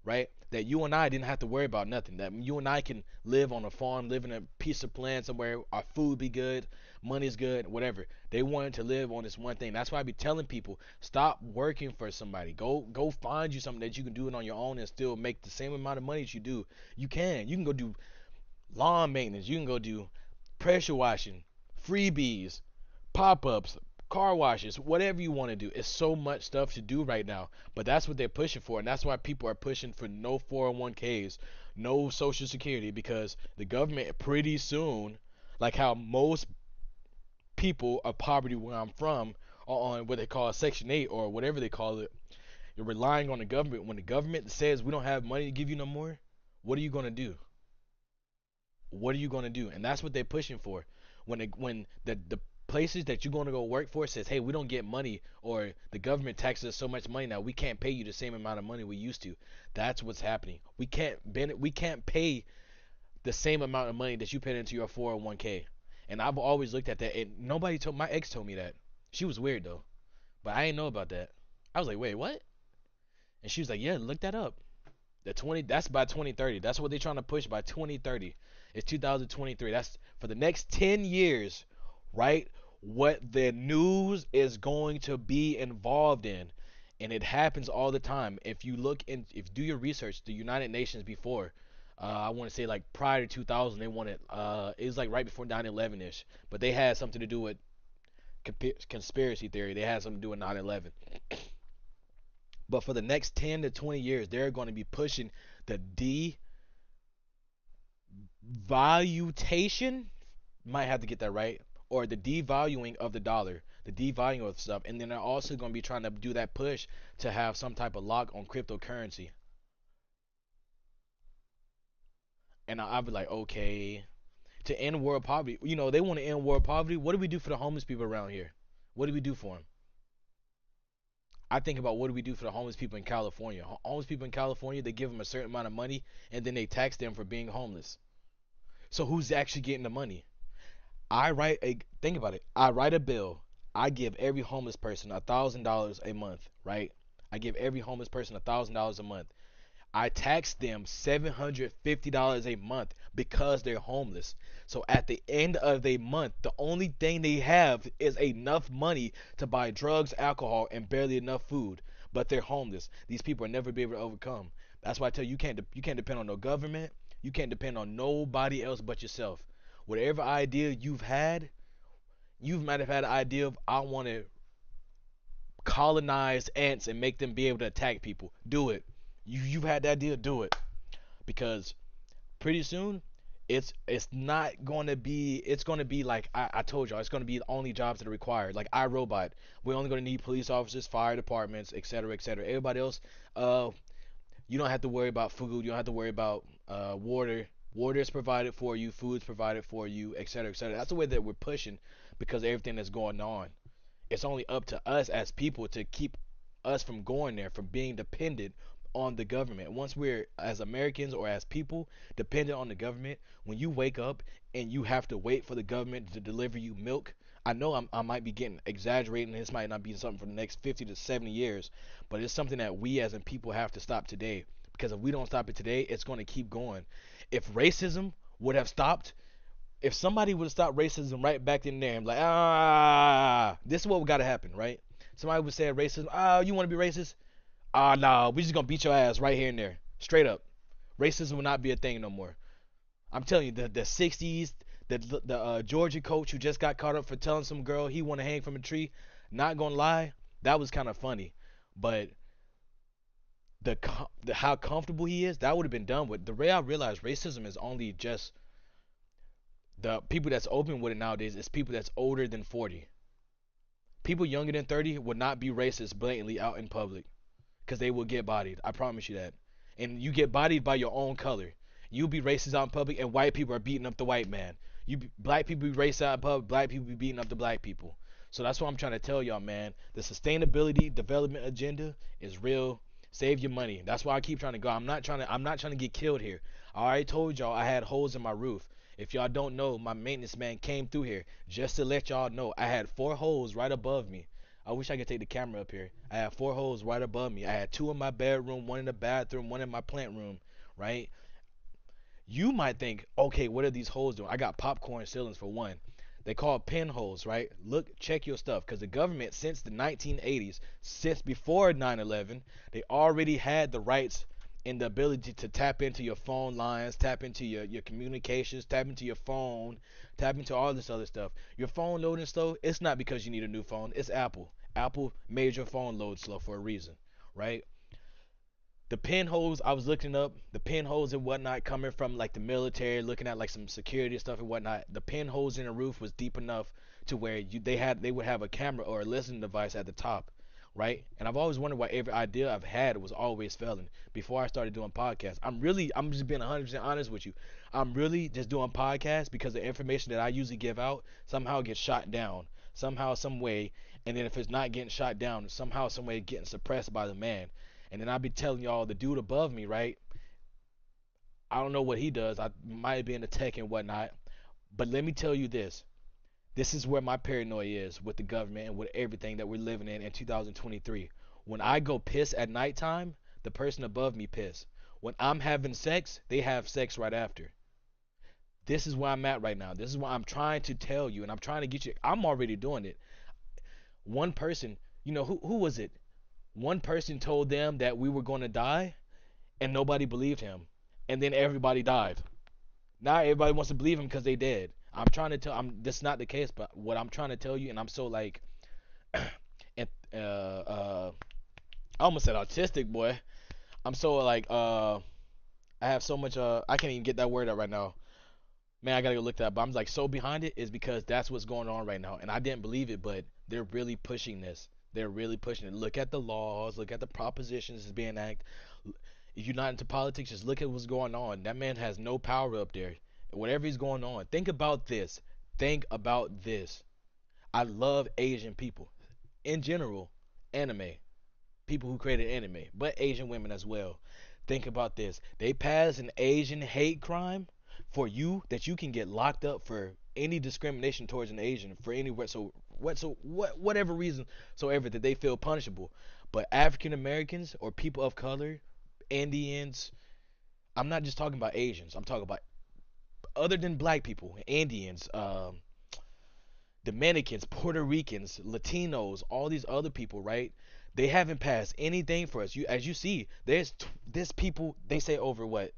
[SPEAKER 1] right? That you and I didn't have to worry about nothing. That you and I can live on a farm, live in a piece of land somewhere, our food be good, money's good, whatever. They wanted to live on this one thing. That's why I be telling people, stop working for somebody. Go find you something that you can do it on your own and still make the same amount of money that you do. You can. You can go do lawn maintenance. You can go do pressure washing, freebies, pop-ups, car washes, whatever you want to do. It's so much stuff to do right now, but that's what they're pushing for, and that's why people are pushing for no 401ks, no social security, because the government pretty soon, like how most people of poverty where I'm from are on what they call Section 8 or whatever they call it. You're relying on the government. When the government says we don't have money to give you no more, what are you going to do? What are you going to do? And that's what they're pushing for. When the places that you're going to go work for says, hey, we don't get money, or the government taxes us so much money now we can't pay you the same amount of money we used to. That's what's happening. We can't pay the same amount of money that you paid into your 401k. And I've always looked at that, and nobody told my ex told me that. She was weird though, but I didn't know about that. I was like, wait, what? And she was like, yeah, look that up. That's by 2030. That's what they're trying to push by 2030. It's 2023. That's for the next 10 years, right? What the news is going to be involved in. And it happens all the time. If you look in, if you do your research, the United Nations before, I want to say like prior to 2000, they wanted, it was like right before 9/11 ish, but they had something to do with conspiracy theory. They had something to do with 9/11. But for the next 10 to 20 years, they're going to be pushing the devaluation, might have to get that right, or the devaluing of the dollar, the devaluing of stuff. And then they're also going to be trying to do that push to have some type of lock on cryptocurrency. And I'll be like, okay, to end world poverty. They want to end world poverty. What do we do for the homeless people around here? What do we do for them? I think about what do we do for the homeless people in California. Homeless people in California, they give them a certain amount of money and then they tax them for being homeless. So who's actually getting the money? Think about it. I write a bill. I give every homeless person $1,000 a month, right? I give every homeless person $1,000 a month. I tax them $750 a month because they're homeless. So at the end of the month, the only thing they have is enough money to buy drugs, alcohol, and barely enough food. But they're homeless. These people will never be able to overcome. That's why I tell you, you can't depend on no government. You can't depend on nobody else but yourself. Whatever idea you've had, you might have had an idea of I want to colonize ants and make them be able to attack people. Do it. You've had that idea. Do it, because pretty soon it's not going to be. It's going to be like I told y'all. It's going to be the only jobs that are required. Like iRobot, we're only going to need police officers, fire departments, etc., etc. Everybody else, uh, you don't have to worry about food. You don't have to worry about water. Water is provided for you. Food is provided for you, etc., etc. That's the way that we're pushing because of everything that's going on. It's only up to us as people to keep us from going there, from being dependent on the government. Once we're, as Americans or as people, dependent on the government, when you wake up and you have to wait for the government to deliver you milk, I know I might be getting exaggerating. This might not be something for the next 50 to 70 years, but it's something that we as a people have to stop today. Because if we don't stop it today, it's going to keep going. If racism would have stopped, if somebody would have stopped racism right back in there and like, this is what got to happen, right? Somebody would say racism, you want to be racist? No, we just gonna beat your ass right here and there, straight up. Racism will not be a thing no more. I'm telling you, the '60s, the Georgia coach who just got caught up for telling some girl he want to hang from a tree. Not gonna lie, that was kind of funny, but the how comfortable he is, that would have been done with. The way I realized racism is only just the people that's open with it nowadays is people that's older than 40. People younger than 30 would not be racist blatantly out in public because they will get bodied. I promise you that. And you get bodied by your own color. You'll be racist out in public, and white people are beating up the white man. Black people be racist out in public. Black people be beating up the black people. So that's what I'm trying to tell y'all, man. The sustainability development agenda is real. Save your money. That's why I keep trying to go. I'm not trying to get killed here. I already told y'all I had holes in my roof. If y'all don't know, my maintenance man came through here just to let y'all know I had 4 holes right above me. I wish I could take the camera up here. I had 4 holes right above me. I had 2 in my bedroom, 1 in the bathroom, 1 in my plant room, right? You might think, okay, what are these holes doing? I got popcorn ceilings for one. They call it pinholes, right? Look, check your stuff, because the government, since the 1980s, since before 9/11, they already had the rights and the ability to tap into your phone lines, tap into your communications, tap into your phone, tap into all this other stuff. Your phone loading slow, it's not because you need a new phone. It's Apple. Apple made your phone load slow for a reason, right? The pinholes I was looking up, the pinholes and whatnot coming from like the military, looking at like some security stuff and whatnot. The pinholes in the roof was deep enough to where they would have a camera or a listening device at the top, right? And I've always wondered why every idea I've had was always failing. Before I started doing podcasts, I'm just being 100% honest with you. I'm really just doing podcasts because the information that I usually give out somehow gets shot down, somehow, some way. And then if it's not getting shot down, somehow, some way, getting suppressed by the man. And then I'll be telling y'all the dude above me, right? I don't know what he does. I might be in the tech and whatnot. But let me tell you this. This is where my paranoia is with the government and with everything that we're living in 2023. When I go piss at nighttime, the person above me piss. When I'm having sex, they have sex right after. This is where I'm at right now. This is what I'm trying to tell you, and I'm trying to get you. I'm already doing it. One person, who was it? One person told them that we were going to die, and nobody believed him. And then everybody died. Now everybody wants to believe him because they dead. I'm trying to tell. That's not the case, but what I'm trying to tell you, and I'm so like, and I almost said autistic, boy. I'm so like, I have so much. I can't even get that word out right now. Man, I gotta go look that up. But I'm like so behind it is because that's what's going on right now, and I didn't believe it, but they're really pushing this. They're really pushing it. Look at the laws. Look at the propositions that's being acted. If you're not into politics, just look at what's going on. That man has no power up there. Whatever is going on, think about this. Think about this. I love Asian people in general, anime, people who created anime, but Asian women as well. Think about this. They passed an Asian hate crime for you that you can get locked up for any discrimination towards an Asian for any whatever reason so ever that they feel punishable. But African Americans or people of color, Indians, I'm not just talking about Asians. I'm talking about other than black people, Indians, Dominicans, Puerto Ricans, Latinos, all these other people, right? They haven't passed anything for us. As you see, this people. They say over what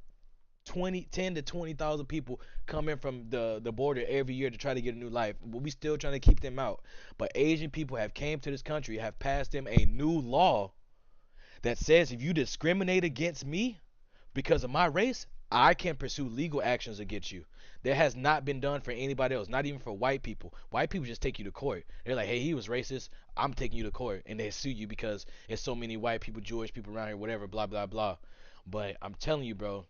[SPEAKER 1] 10 to 20,000 people come in from the border every year to try to get a new life. But we still trying to keep them out. But Asian people have came to this country, have passed them a new law that says if you discriminate against me because of my race, I can pursue legal actions against you. That has not been done for anybody else, not even for white people. White people just take you to court. They're like, hey, he was racist. I'm taking you to court. And they sue you because there's so many white people, Jewish people around here, whatever, blah, blah, blah. But I'm telling you, bro,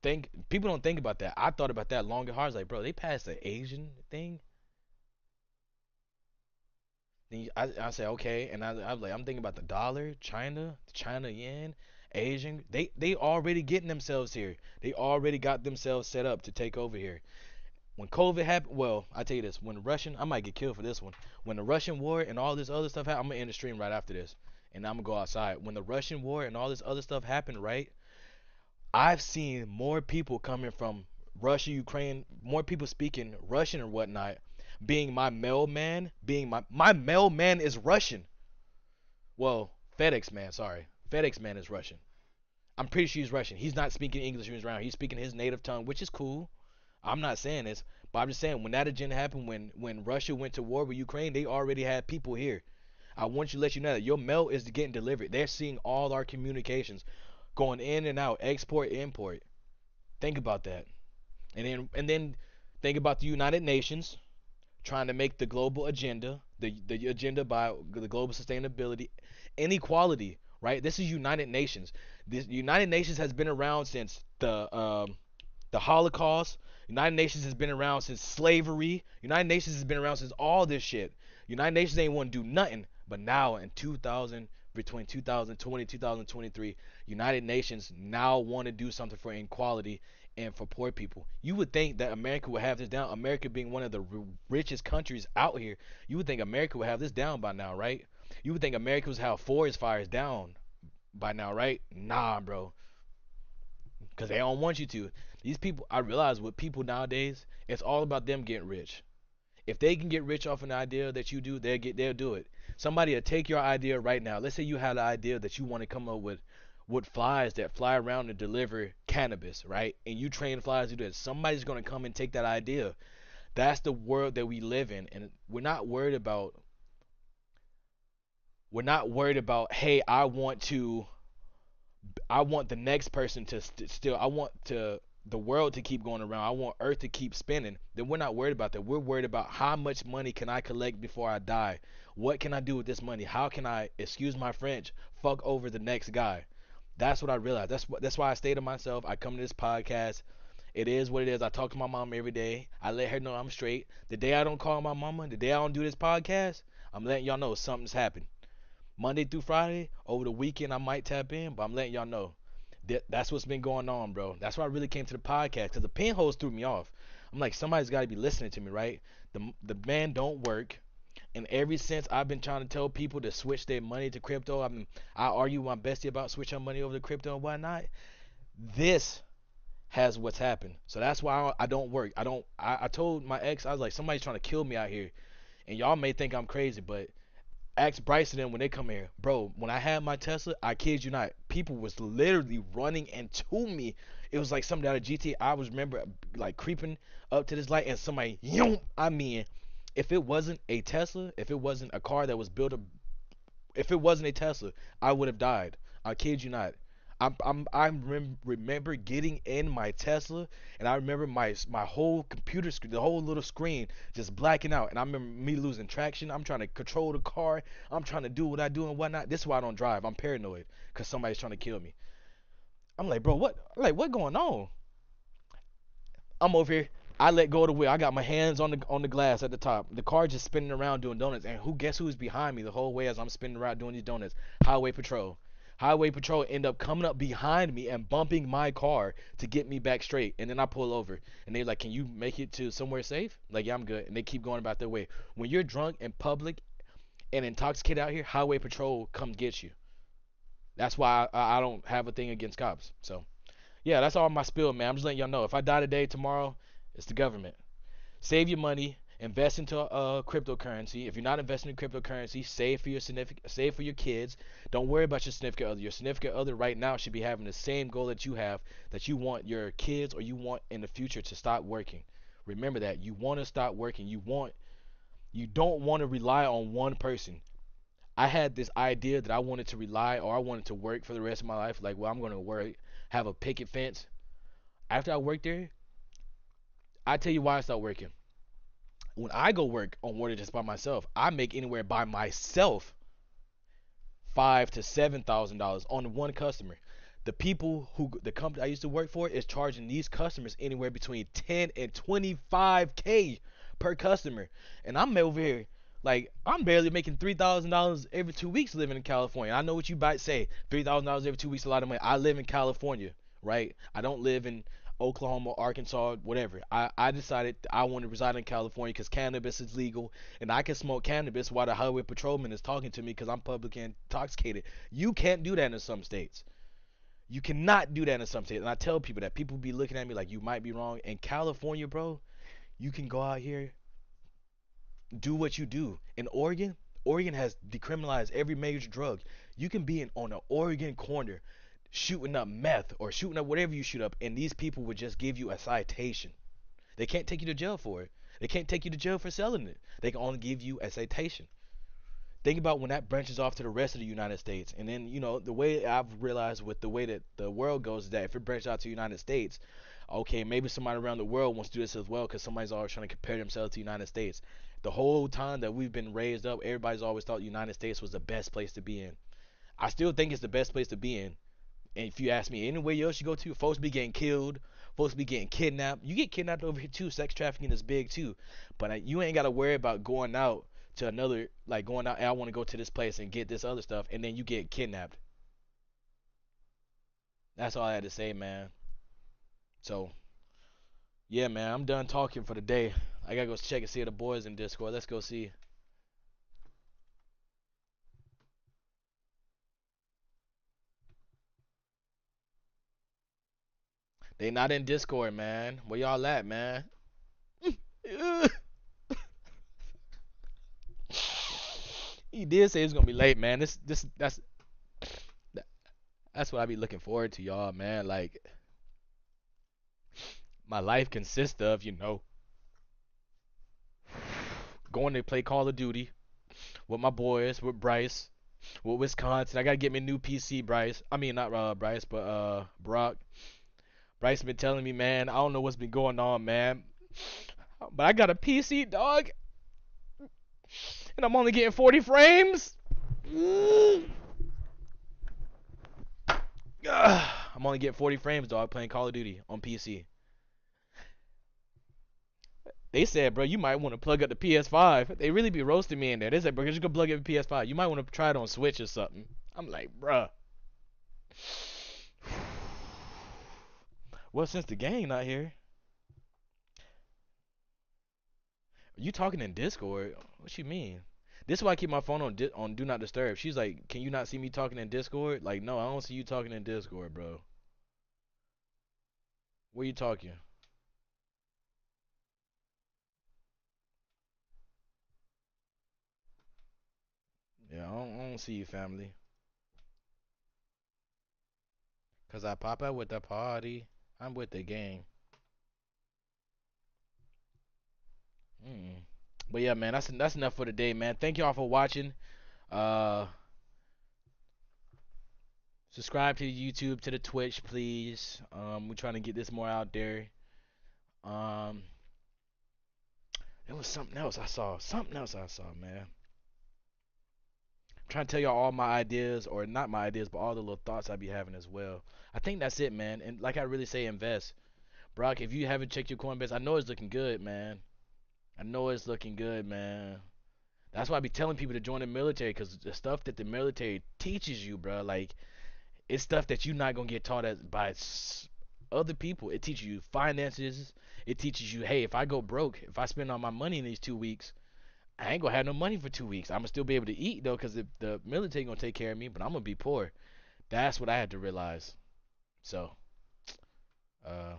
[SPEAKER 1] people don't think about that. I thought about that long and hard. I was like, bro, they passed the Asian thing. Then I say okay, and I'm like, I'm thinking about the dollar, China, the China yen, Asian. They already getting themselves here. They already got themselves set up to take over here. When COVID happened, well, I tell you this, when the Russian, I might get killed for this one. When the Russian war and all this other stuff happened, I'm gonna end the stream right after this, and I'm gonna go outside. When the Russian war and all this other stuff happened, right? I've seen more people coming from Russia, Ukraine, more people speaking Russian or whatnot, being my mailman, being my mailman is Russian. Well, FedEx man, sorry. FedEx man is Russian. I'm pretty sure he's Russian. He's not speaking English when he's around. He's speaking his native tongue, which is cool. I'm not saying this, but I'm just saying when that agenda happened, when Russia went to war with Ukraine, they already had people here. I want you to let you know that your mail is getting delivered. They're seeing all our communications going in and out, export, import. Think about that. And then think about the United Nations trying to make the global agenda, the agenda by the global sustainability, inequality, right? This is United Nations. This United Nations has been around since the Holocaust. United Nations has been around since slavery. United Nations has been around since all this shit. United Nations ain't want to do nothing. But now in 2000, between 2020 2023, United Nations now want to do something for equality and for poor people. You would think that America would have this down. America being one of the richest countries out here, you would think America would have this down by now, right? You would think America would have forest fires down by now, right? Nah, bro, because they don't want you to. These people, I realize with people nowadays, it's all about them getting rich. If they can get rich off an idea that you do, they'll do it. Somebody will take your idea right now. Let's say you had an idea that you want to come up with flies that fly around and deliver cannabis, right? And you train flies to do that. Somebody's gonna come and take that idea. That's the world that we live in, and we're not worried about. Hey, I want the next person to still. I want to the world to keep going around. I want Earth to keep spinning. Then we're not worried about that. We're worried about how much money can I collect before I die. What can I do with this money? How can I, excuse my French, fuck over the next guy? That's what I realized. That's why I stay to myself. I come to this podcast. It is what it is. I talk to my mom every day. I let her know I'm straight. The day I don't call my mama, the day I don't do this podcast, I'm letting y'all know something's happened. Monday through Friday. Over the weekend, I might tap in, but I'm letting y'all know. That's what's been going on, bro. That's why I really came to the podcast because the pinholes threw me off. I'm like, somebody's got to be listening to me, right? The man don't work, and ever since I've been trying to tell people to switch their money to crypto, I argue with my bestie about switching money over to crypto and whatnot. This has what's happened. So that's why I don't work. I told my ex, I was like, somebody's trying to kill me out here, and y'all may think I'm crazy, but ask Bryce and them when they come here. Bro, when I had my Tesla, I kid you not, people was literally running into me. It was like something out of GTA. I was remember like creeping up to this light and somebody, I mean, if it wasn't a Tesla, if it wasn't a car that was built, if it wasn't a Tesla, I would have died. I kid you not. I remember getting in my Tesla, and I remember my whole computer screen, the whole little screen, just blacking out. And I remember me losing traction. I'm trying to control the car. I'm trying to do what I do and whatnot. This is why I don't drive. I'm paranoid because somebody's trying to kill me. I'm like, bro, what? Like, what going on? I'm over here. I let go of the wheel. I got my hands on the glass at the top. The car just spinning around doing donuts. And guess who's behind me the whole way as I'm spinning around doing these donuts? Highway patrol. Highway patrol end up coming up behind me and bumping my car to get me back straight. And then I pull over. And they're like, can you make it to somewhere safe? Like, yeah, I'm good. And they keep going about their way. When you're drunk in public and intoxicated out here, highway patrol comes get you. That's why I don't have a thing against cops. So yeah, that's all my spill, man. I'm just letting y'all know. If I die today, tomorrow, it's the government. Save your money. Invest into cryptocurrency. If you're not investing in cryptocurrency, save for your save for your kids. Don't worry about your significant other. Your significant other right now should be having the same goal that you have, that you want your kids or you want in the future to stop working. Remember that you want to stop working. You don't want to rely on one person. I had this idea that I wanted to rely or I wanted to work for the rest of my life. Like, well, I'm going to work, have a picket fence. After I worked there, I tell you why I stopped working. When I go work on water just by myself, I make anywhere by myself $5,000 to $7,000 on one customer. The company I used to work for is charging these customers anywhere between 10 and 25K per customer, and I'm over here like I'm barely making $3,000 every 2 weeks living in California. I know what you might say, $3,000 every 2 weeks is a lot of money. I live in California, right? I don't live in Oklahoma, Arkansas, whatever. I decided I want to reside in California because cannabis is legal and I can smoke cannabis while the highway patrolman is talking to me because I'm publicly intoxicated. You can't do that in some states. You cannot do that in some states. And I tell people that. People be looking at me like you might be wrong. In California, bro, you can go out here, do what you do. In Oregon, Oregon has decriminalized every major drug. You can be on an Oregon corner shooting up meth or shooting up whatever you shoot up, and these people would just give you a citation. They can't take you to jail for it. They can't take you to jail for selling it. They can only give you a citation. Think about when that branches off to the rest of the United States. And then, the way I've realized with the way that the world goes is that if it branches out to the United States, okay, maybe somebody around the world wants to do this as well because somebody's always trying to compare themselves to the United States. The whole time that we've been raised up, everybody's always thought the United States was the best place to be in. I still think it's the best place to be in. And if you ask me anywhere else you go to, folks be getting killed, folks be getting kidnapped. You get kidnapped over here too. Sex trafficking is big too. But you ain't got to worry about going out to another, like going out. "Hey, I want to go to this place and get this other stuff," and then you get kidnapped. That's all I had to say, man. So yeah, man, I'm done talking for the day. I gotta go check and see the boys in Discord. Let's go see. They not in Discord, man. Where y'all at, man? He did say it's gonna be late, man. That's what I be looking forward to, y'all, man. Like my life consists of, going to play Call of Duty with my boys, with Bryce, with Wisconsin. I gotta get me a new PC, Bryce. I mean, not Bryce, but Brock. Bryce been telling me, man. I don't know what's been going on, man. But I got a PC, dog, and I'm only getting 40 frames. I'm only getting 40 frames, dog, playing Call of Duty on PC. They said, bro, you might want to plug up the PS5. They really be roasting me in there. They said, bro, you can plug up the PS5. You might want to try it on Switch or something. I'm like, bruh. Well, since the gang not here, you talking in Discord? What you mean? This is why I keep my phone on Do Not Disturb. She's like, can you not see me talking in Discord? Like, no, I don't see you talking in Discord, bro. Where you talking? Yeah, I don't see you, family. Cause I pop out with the party. I'm with the gang. Mm. But yeah, man, that's enough for today, man. Thank y'all for watching. Uh, Subscribe to the YouTube, to the Twitch, please. We're trying to get this more out there. Um, there was something else I saw. Something else I saw, man. I'm trying to tell y'all all my ideas, or not my ideas, but all the little thoughts I be having as well. I think that's it, man. And like I really say, invest. Brock, if you haven't checked your Coinbase, I know it's looking good, man. I know it's looking good, man. That's why I be telling people to join the military, because the stuff that the military teaches you, bro, like it's stuff that you're not gonna get taught by other people. It teaches you finances. It teaches you, hey, if I go broke, if I spend all my money in these 2 weeks, I ain't gonna have no money for 2 weeks. I'm gonna still be able to eat though, cause the military gonna take care of me, but I'm gonna be poor. That's what I had to realize. So, uh,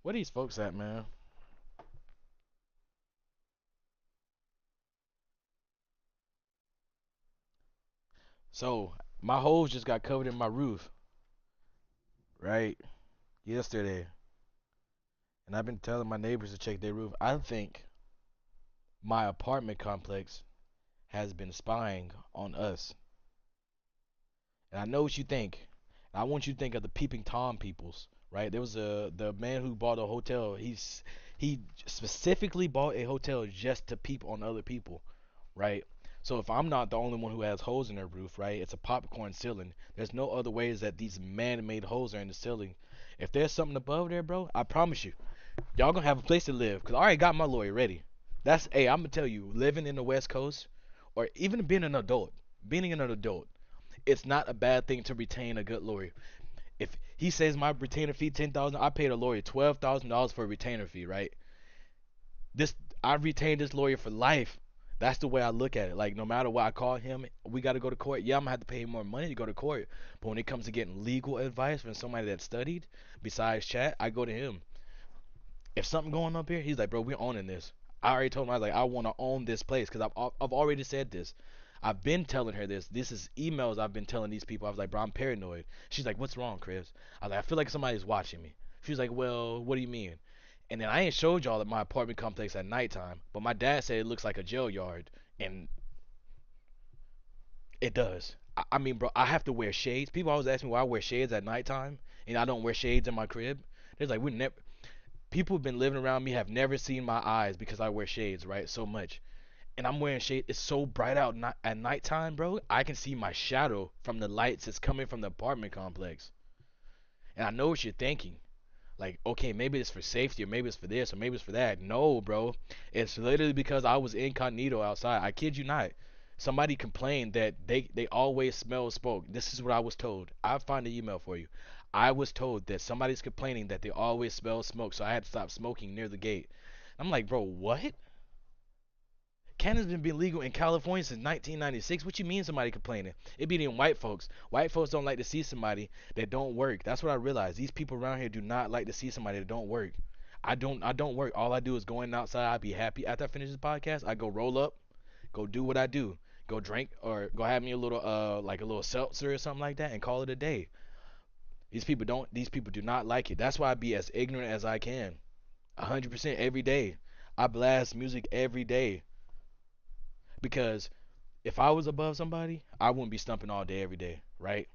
[SPEAKER 1] where these folks at, man? So my hose just got covered in my roof, right? Yesterday, and I've been telling my neighbors to check their roof. I think my apartment complex has been spying on us. And I know what you think. I want you to think of the peeping tom peoples, right? There was the man who bought a hotel. He specifically bought a hotel just to peep on other people, right? So if I'm not the only one who has holes in their roof, right? It's a popcorn ceiling. There's no other ways that these man-made holes are in the ceiling. If there's something above there, bro, I promise you, y'all gonna have a place to live. Cause I already got my lawyer ready. Hey, I'm gonna tell you, living in the West Coast, or even being an adult, it's not a bad thing to retain a good lawyer. If he says my retainer fee 10,000, I paid a lawyer $12,000 for a retainer fee, right? This I retained this lawyer for life. That's the way I look at it. Like no matter what I call him, we got to go to court. Yeah, I'm gonna have to pay him more money to go to court. But when it comes to getting legal advice from somebody that studied, besides chat, I go to him. If something going up here, he's like, bro, we're owning this. I already told him I was like, I want to own this place because I've already said this. I've been telling her this. This is emails I've been telling these people. I was like, bro, I'm paranoid. She's like, what's wrong, Chris? I was like, I feel like somebody's watching me. She's like, well, what do you mean? And then I ain't showed y'all at my apartment complex at nighttime, but my dad said it looks like a jail yard, and it does. I mean, bro, I have to wear shades. People always ask me why I wear shades at nighttime, and I don't wear shades in my crib. There's like, we never. People who've been living around me have never seen my eyes because I wear shades, right? So much. And I'm wearing shade. It's so bright out at nighttime, bro. I can see my shadow from the lights that's coming from the apartment complex. And I know what you're thinking. Like, okay, maybe it's for safety, or maybe it's for this, or maybe it's for that. No, bro. It's literally because I was incognito outside. I kid you not. Somebody complained that they always smell smoke. This is what I was told. I'll find the email for you. I was told that somebody's complaining that they always smell smoke, so I had to stop smoking near the gate. I'm like, bro, what? Cannabis been legal in California since 1996. What you mean somebody complaining? It be them white folks. White folks don't like to see somebody that don't work. That's what I realized. These people around here do not like to see somebody that don't work. I don't work. All I do is going outside. I be happy after I finish this podcast. I go roll up, go do what I do. Go drink or go have me a little like a little seltzer or something like that and call it a day. These people do not like it. That's why I be as ignorant as I can. 100% every day. I blast music every day because if I was above somebody, I wouldn't be stumping all day every day, right?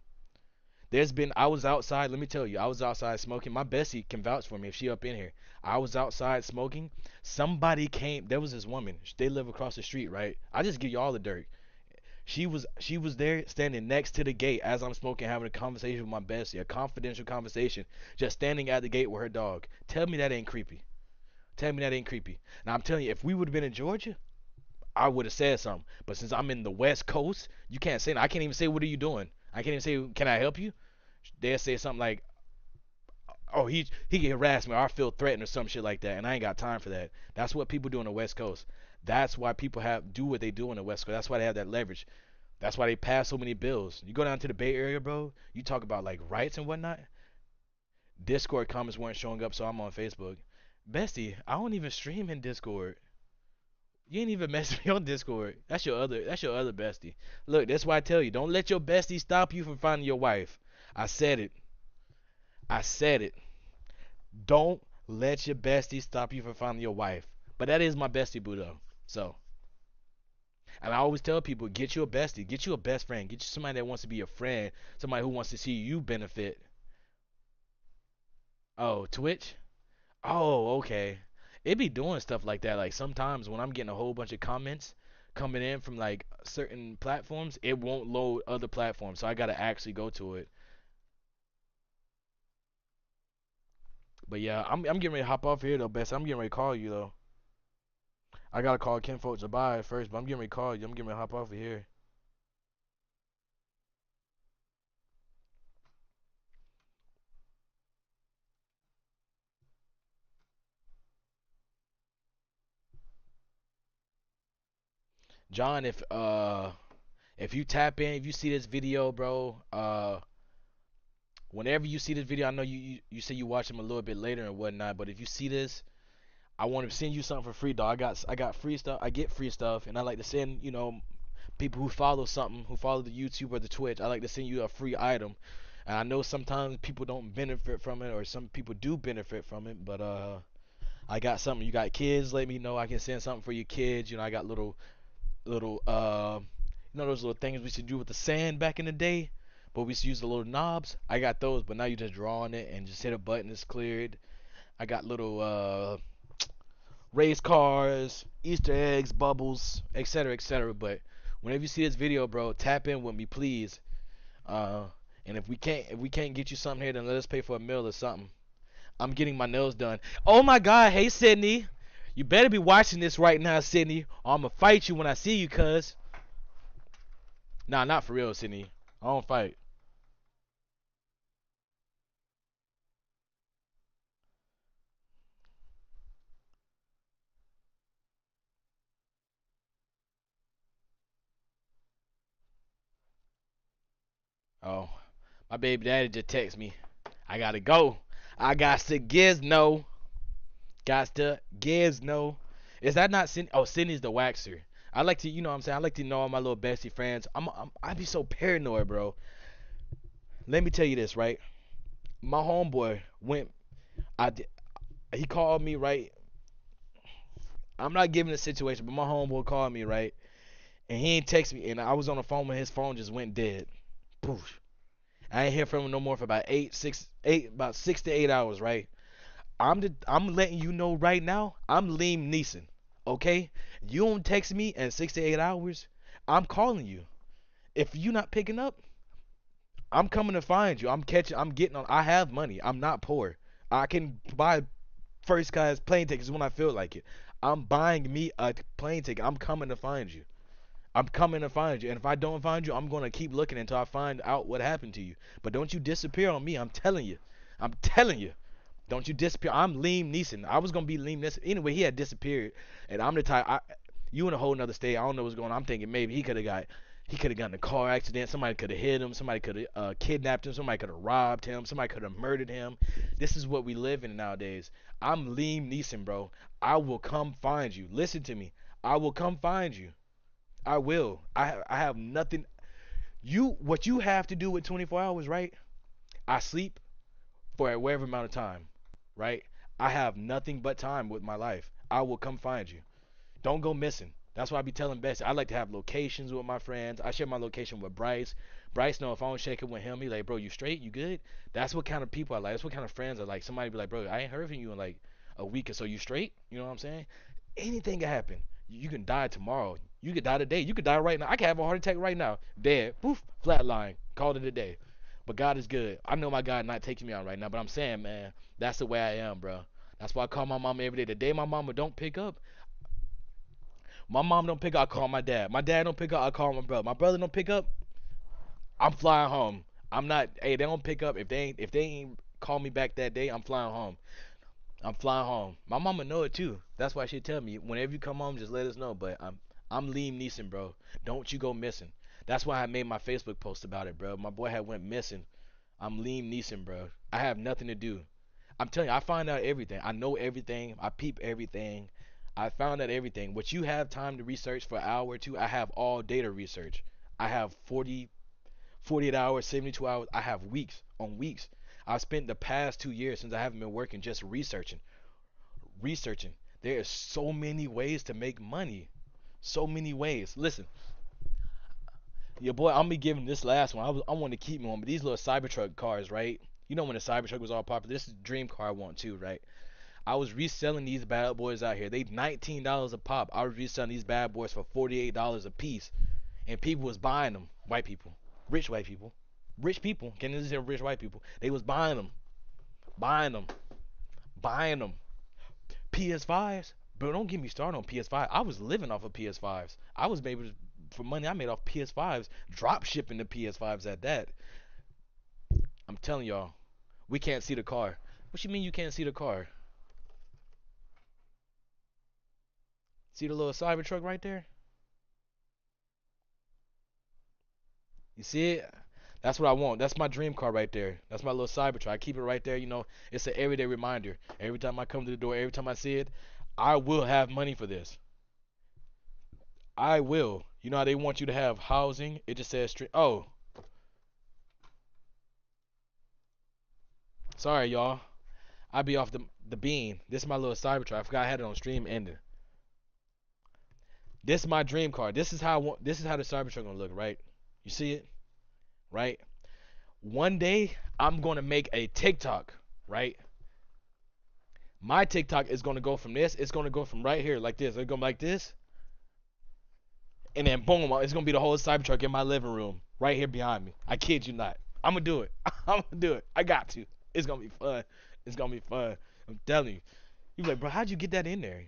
[SPEAKER 1] I was outside, let me tell you, I was outside smoking. My bestie can vouch for me if she up in here. I was outside smoking. Somebody came, there was this woman. They live across the street, right? I just give you all the dirt. She was there standing next to the gate as I'm smoking, having a conversation with my bestie, a confidential conversation, just standing at the gate with her dog. Tell me that ain't creepy. Tell me that ain't creepy. Now I'm telling you, if we would have been in Georgia, I would have said something. But since I'm in the West Coast, you can't say. I can't even say, "What are you doing?" I can't even say, "Can I help you?" They'll say something like, "Oh, he can harass me, or I feel threatened, or some shit like that," and I ain't got time for that. That's what people do on the West Coast. That's why people have do what they do on the West Coast. That's why they have that leverage. That's why they pass so many bills. You go down to the Bay Area, bro. You talk about like rights and whatnot. Discord comments weren't showing up, so I'm on Facebook. Bestie, I don't even stream in Discord. You ain't even messing me on Discord. That's your other bestie. Look, that's why I tell you, don't let your bestie stop you from finding your wife. I said it. I said it. Don't let your bestie stop you from finding your wife. But that is my bestie boo though. So, and I always tell people, get you a bestie, get you a best friend, get you somebody that wants to be your friend, somebody who wants to see you benefit. Oh, Twitch? Oh, okay. It be doing stuff like that. Like sometimes when I'm getting a whole bunch of comments coming in from like certain platforms, it won't load other platforms. So I gotta actually go to it. But yeah, I'm getting ready to hop off here though, Best. I'm getting ready to call you though. I gotta call Ken Folks to buy first, but I'm getting ready to call you. I'm getting ready to hop off of here. John, if you tap in, if you see this video, bro, whenever you see this video, I know you say you watch them a little bit later and whatnot, but if you see this, I want to send you something for free, dog. I got free stuff. I get free stuff, and I like to send people who follow something, who follow the YouTube or the Twitch. I like to send you a free item, and I know sometimes people don't benefit from it, or some people do benefit from it, but I got something. You got kids? Let me know. I can send something for your kids. I got little those little things we used to do with the sand back in the day, but we used to use the little knobs. I got those, but now you just draw on it and just hit a button. It's cleared. I got little race cars, Easter eggs, bubbles, etc., etc. But whenever you see this video, bro, tap in with me, please. Uh, and if we can't get you something here, then let us pay for a meal or something. I'm getting my nails done. Oh my God, hey Sydney, you better be watching this right now, Sydney, or I'ma fight you when I see you, cuz. Nah, not for real, Sydney. I don't fight. Oh, my baby daddy just text me. I gotta go. I got to Gizno. Got to Gizno. Is that not Sydney? Oh, Sydney's the waxer. I like to, what I'm saying? I like to know all my little bestie friends. I be so paranoid, bro. Let me tell you this, right? My homeboy went. I di- he called me, right? I'm not giving the situation, but my homeboy called me, right? And he ain't text me, and I was on the phone when his phone just went dead. Poof. I ain't hear from him no more for about 6 to 8 hours, right? I'm letting you know right now, I'm Liam Neeson. Okay? You don't text me in 6 to 8 hours, I'm calling you. If you not picking up, I'm coming to find you. I'm getting on. I have money. I'm not poor. I can buy first class plane tickets when I feel like it. I'm buying me a plane ticket. I'm coming to find you. I'm coming to find you. And if I don't find you, I'm gonna keep looking until I find out what happened to you. But don't you disappear on me. I'm telling you. I'm telling you. Don't you disappear. I'm Liam Neeson. I was gonna be Liam Neeson. Anyway, he had disappeared, and I'm the type. You in a whole nother state. I don't know what's going on. I'm thinking maybe he could have gotten in a car accident. Somebody could have hit him. Somebody could have kidnapped him. Somebody could have robbed him. Somebody could have murdered him. This is what we live in nowadays. I'm Liam Neeson, bro. I will come find you. Listen to me. I will come find you. I will. I have nothing. What you have to do with 24 hours, right? I sleep for a whatever amount of time, right? I have nothing but time with my life. I will come find you. Don't go missing. That's why I be telling Bessie. I like to have locations with my friends. I share my location with Bryce. Bryce know if I don't shake it with him, he like, bro, you straight? You good? That's what kind of people I like. That's what kind of friends I like. Somebody be like, bro, I ain't heard from you in like a week or so. You straight? You know what I'm saying? Anything can happen. You can die tomorrow. You could die today. You could die right now. I could have a heart attack right now. Dead. Poof. Flatline. Called it a day. But God is good. I know my God not taking me out right now, but I'm saying, man, that's the way I am, bro. That's why I call my mama every day. The day my mama don't pick up, my mom don't pick up, I call my dad. My dad don't pick up, I call my brother. My brother don't pick up, I'm flying home. I'm not. Hey, they don't pick up if they ain't call me back that day. I'm flying home. I'm flying home. My mama know it too. That's why she tell me whenever you come home, just let us know. But I'm Liam Neeson, bro. Don't you go missing. That's why I made my Facebook post about it, bro. My boy had went missing. I'm Liam Neeson, bro. I have nothing to do. I'm telling you, I find out everything. I know everything. I peep everything. I found out everything. What you have time to research for an hour or two, I have all data research. I have 48 hours, 72 hours. I have weeks on weeks. I've spent the past 2 years since I haven't been working just researching. Researching. There are so many ways to make money. So many ways. Listen, your boy, I'm gonna be giving this last one. I want to keep me on, but these little Cybertruck cars, right? You know when the Cybertruck was all popular. This is the dream car I want too, right? I was reselling these bad boys out here. They $19 a pop. I was reselling these bad boys for $48 a piece, and people was buying them. White people, rich white people, rich people. Can you say rich white people? They was buying them, buying them, buying them. PS5s, bro. Don't get me started on PS5. I was living off of PS5s. I was able to, for money I made off PS5s, drop shipping the PS5s at that. I'm telling y'all, we can't see the car. What you mean you can't see the car? See the little Cybertruck right there? You see it? That's what I want. That's my dream car right there. That's my little Cybertruck. I keep it right there. You know, it's an everyday reminder. Every time I come to the door, every time I see it, I will have money for this. I will. You know how they want you to have housing? It just says stream. Oh, sorry, y'all. I be off the beam. This is my little Cybertruck. I forgot I had it on stream ending. This is my dream car. This is how I want. This is how the Cybertruck gonna look, right? You see it, right? One day I'm gonna make a TikTok, right? My TikTok is gonna go from this. It's gonna go from right here like this. It's gonna be like this, and then boom, it's gonna be the whole Cybertruck in my living room right here behind me. I kid you not. I'm gonna do it. I'm gonna do it. I got to. It's gonna be fun. It's gonna be fun. I'm telling you. You be like, bro, how'd you get that in there?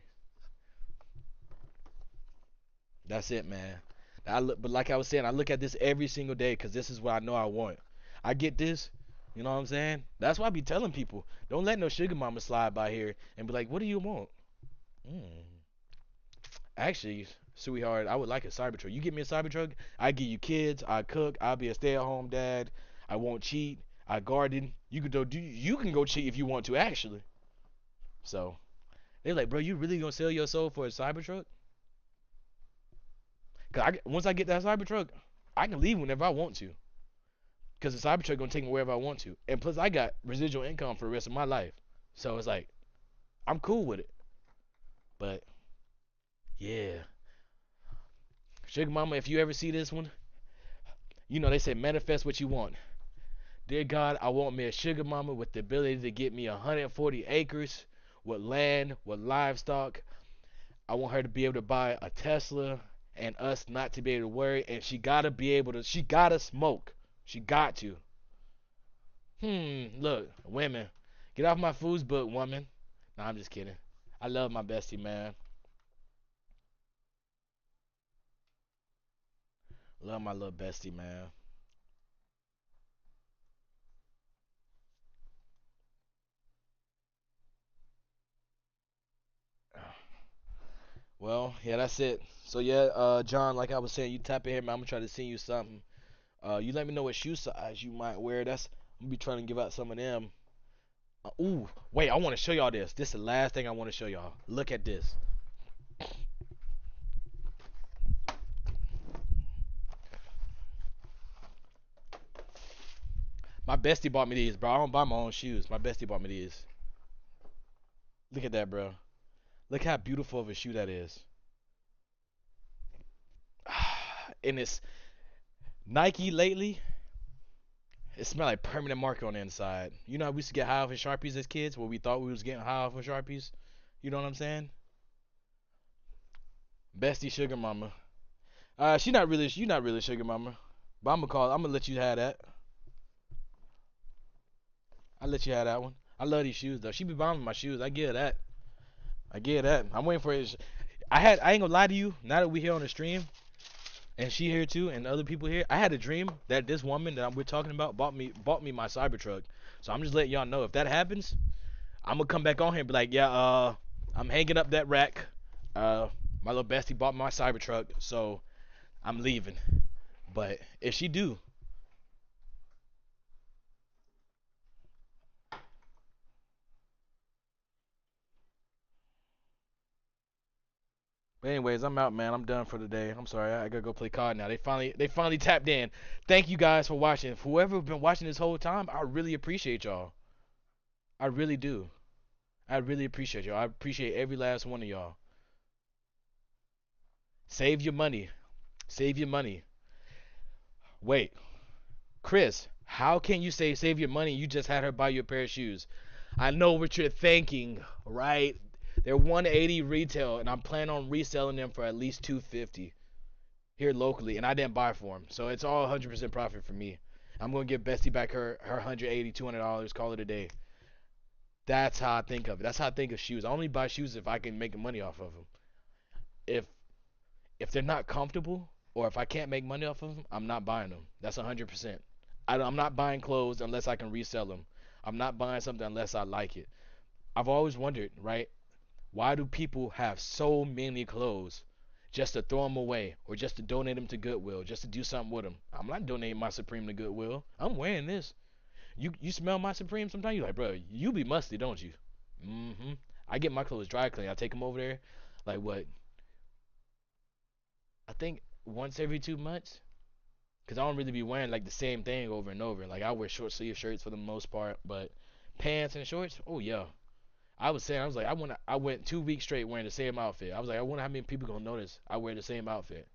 [SPEAKER 1] That's it, man. But like I was saying, I look at this every single day because this is what I know I want. I get this. You know what I'm saying? That's why I be telling people, don't let no sugar mama slide by here and be like, what do you want? Mm. Actually, sweetheart, I would like a Cybertruck. You get me a Cybertruck, I give you kids, I cook, I'll be a stay-at-home dad. I won't cheat. I garden. You can go cheat if you want to, actually. So they're like, bro, you really gonna sell your soul for a Cybertruck? Cause once I get that Cybertruck, I can leave whenever I want to. Cause the Cybertruck gonna take me wherever I want to, and plus I got residual income for the rest of my life. So it's like I'm cool with it. But yeah, Sugar Mama, if you ever see this one, you know they say manifest what you want. Dear God, I want me a Sugar Mama with the ability to get me 140 acres with land, with livestock. I want her to be able to buy a Tesla and us not to be able to worry. And she gotta be able to, she gotta smoke. She got to. Look, women, Get off my food's book, woman. Nah, I'm just kidding. I love my bestie, man. Love my little bestie, man. Well, yeah, that's it. So yeah, John, like I was saying, you tap in here, man. I'm gonna try to send you something. You let me know what shoe size you might wear. I'm gonna be trying to give out some of them. Ooh, wait, I want to show y'all this. This is the last thing I want to show y'all. Look at this. My bestie bought me these, bro. I don't buy my own shoes. My bestie bought me these. Look at that, bro. Look how beautiful of a shoe that is. And it's Nike lately. It smell like permanent marker on the inside. You know how we used to get high off of Sharpies as kids, where we thought we was getting high off of Sharpies. You know what I'm saying? Bestie sugar mama. She not really sugar mama. But I'm gonna let you have that. I'll let you have that one. I love these shoes though. She be buying my shoes. I give her that. I give her that. I'm waiting for it. I ain't gonna lie to you. Now that we here on the stream, and she here too, and other people here, I had a dream that this woman that we're talking about bought me my Cybertruck. So I'm just letting y'all know if that happens, I'm gonna come back on here and be like, yeah, I'm hanging up that rack. Uh, my little bestie bought my Cybertruck, so I'm leaving. But if she do, but anyways, I'm out, man. I'm done for the day. I'm sorry, I gotta go play COD now. They finally tapped in. Thank you guys for watching. Whoever been watching this whole time, I really appreciate y'all. I really do. I really appreciate y'all. I appreciate every last one of y'all. Save your money. Save your money. Wait, Chris, how can you say save your money? You just had her buy you a pair of shoes. I know what you're thinking, right? They're 180 retail, and I'm planning on reselling them for at least 250 here locally, and I didn't buy for them, so it's all 100% profit for me. I'm gonna give Bestie back her 180, $200. Call it a day. That's how I think of it. That's how I think of shoes. I only buy shoes if I can make money off of them. If if they're not comfortable or if I can't make money off of them, I'm not buying them. That's 100%. I'm not buying clothes unless I can resell them. I'm not buying something unless I like it. I've always wondered, right? Why do people have so many clothes just to throw them away or just to donate them to Goodwill, just to do something with them? I'm not donating my Supreme to Goodwill. I'm wearing this. You smell my Supreme sometimes? You're like, bro, you be musty, don't you? Mm-hmm. I get my clothes dry clean. I take them over there, like what? I think once every 2 months. Cause I don't really be wearing like the same thing over and over. Like I wear short sleeve shirts for the most part, but pants and shorts, oh yeah. I was saying, I was like, I went 2 weeks straight wearing the same outfit. I was like, I wonder how many people gonna notice I wear the same outfit.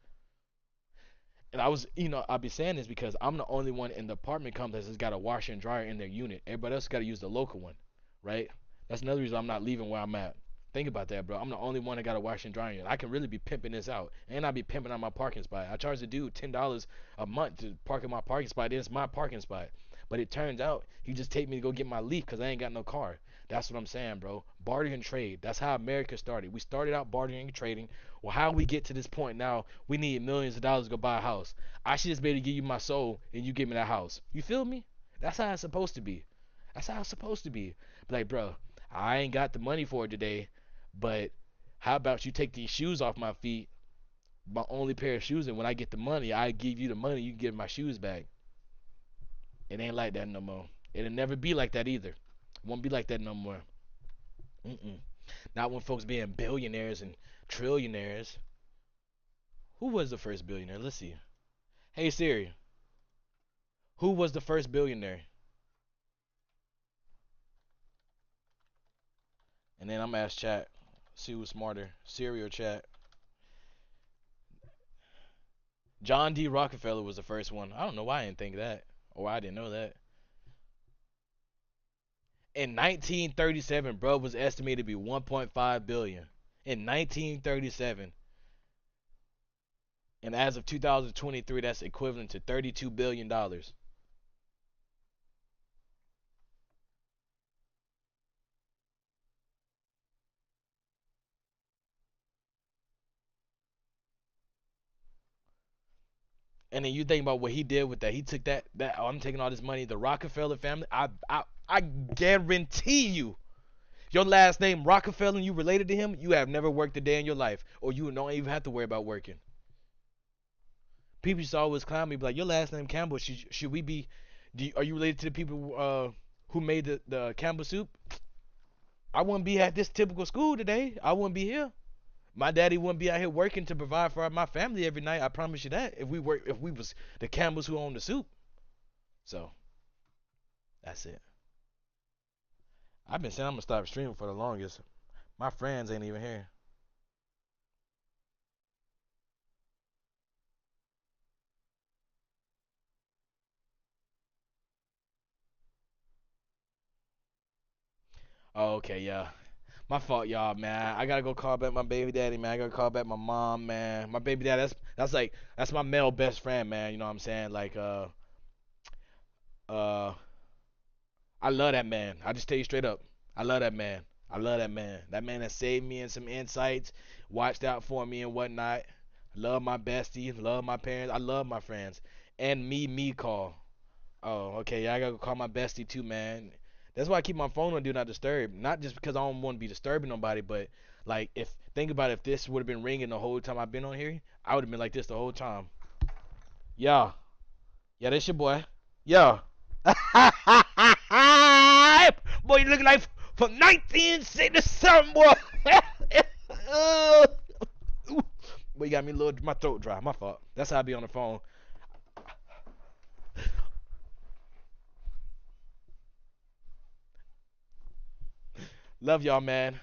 [SPEAKER 1] And I was, I'll be saying this because I'm the only one in the apartment complex that's got a washer and dryer in their unit. Everybody else got to use the local one, right? That's another reason I'm not leaving where I'm at. Think about that, bro. I'm the only one that got a washer and dryer unit. I can really be pimping this out, and I be pimping out my parking spot. I charge the dude $10 a month to park in my parking spot. It's my parking spot, but it turns out he just take me to go get my leaf because I ain't got no car. That's what I'm saying, bro. Barter and trade. That's how America started. We started out bartering and trading. Well, how we get to this point now? We need millions of dollars to go buy a house. I should just be able to give you my soul and you give me that house. You feel me? That's how it's supposed to be. That's how it's supposed to be. But like, bro, I ain't got the money for it today, but how about you take these shoes off my feet, my only pair of shoes, and when I get the money, I give you the money, you can give my shoes back. It ain't like that no more. It'll never be like that either. It won't be like that no more. Mm-mm. Not when folks being billionaires and trillionaires. Who was the first billionaire? Let's see. Hey Siri, who was the first billionaire? And then I'm gonna ask chat, see who's smarter, Siri or chat. John D. Rockefeller was the first one. I don't know why I didn't think that, or why I didn't know that. In 1937, bro was estimated to be 1.5 billion. In 1937, and as of 2023, that's equivalent to 32 billion dollars. And then you think about what he did with that. He took that oh, I'm taking all this money. The Rockefeller family. I guarantee you, your last name Rockefeller and you related to him, you have never worked a day in your life, or you don't even have to worry about working. People used to always clown me, be like, your last name Campbell. Should we be? Are you related to the people who made the Campbell soup? I wouldn't be at this typical school today. I wouldn't be here. My daddy wouldn't be out here working to provide for my family every night. I promise you that. If we was the Campbells who owned the soup. So that's it. I've been saying I'm gonna stop streaming for the longest. My friends ain't even here. Oh, okay, yeah. My fault, y'all, man. I gotta go call back my baby daddy, man. I gotta call back my mom, man. My baby daddy, that's my male best friend, man. You know what I'm saying? Like, uh, I love that man. I just tell you straight up, I love that man. I love that man. That man has saved me in some insights, watched out for me and whatnot. Love my bestie, love my parents. I love my friends, and me call. Oh, okay. Yeah, I gotta call my bestie too, man. That's why I keep my phone on do not disturb. Not just because I don't want to be disturbing nobody, but like if think about it, if this would have been ringing the whole time I've been on here, I would have been like this the whole time. Yeah, yeah, that's your boy. Yeah. Boy, you look like from 1967, boy. Boy, you got me a little, my throat dry. My fault. That's how I be on the phone. Love y'all, man.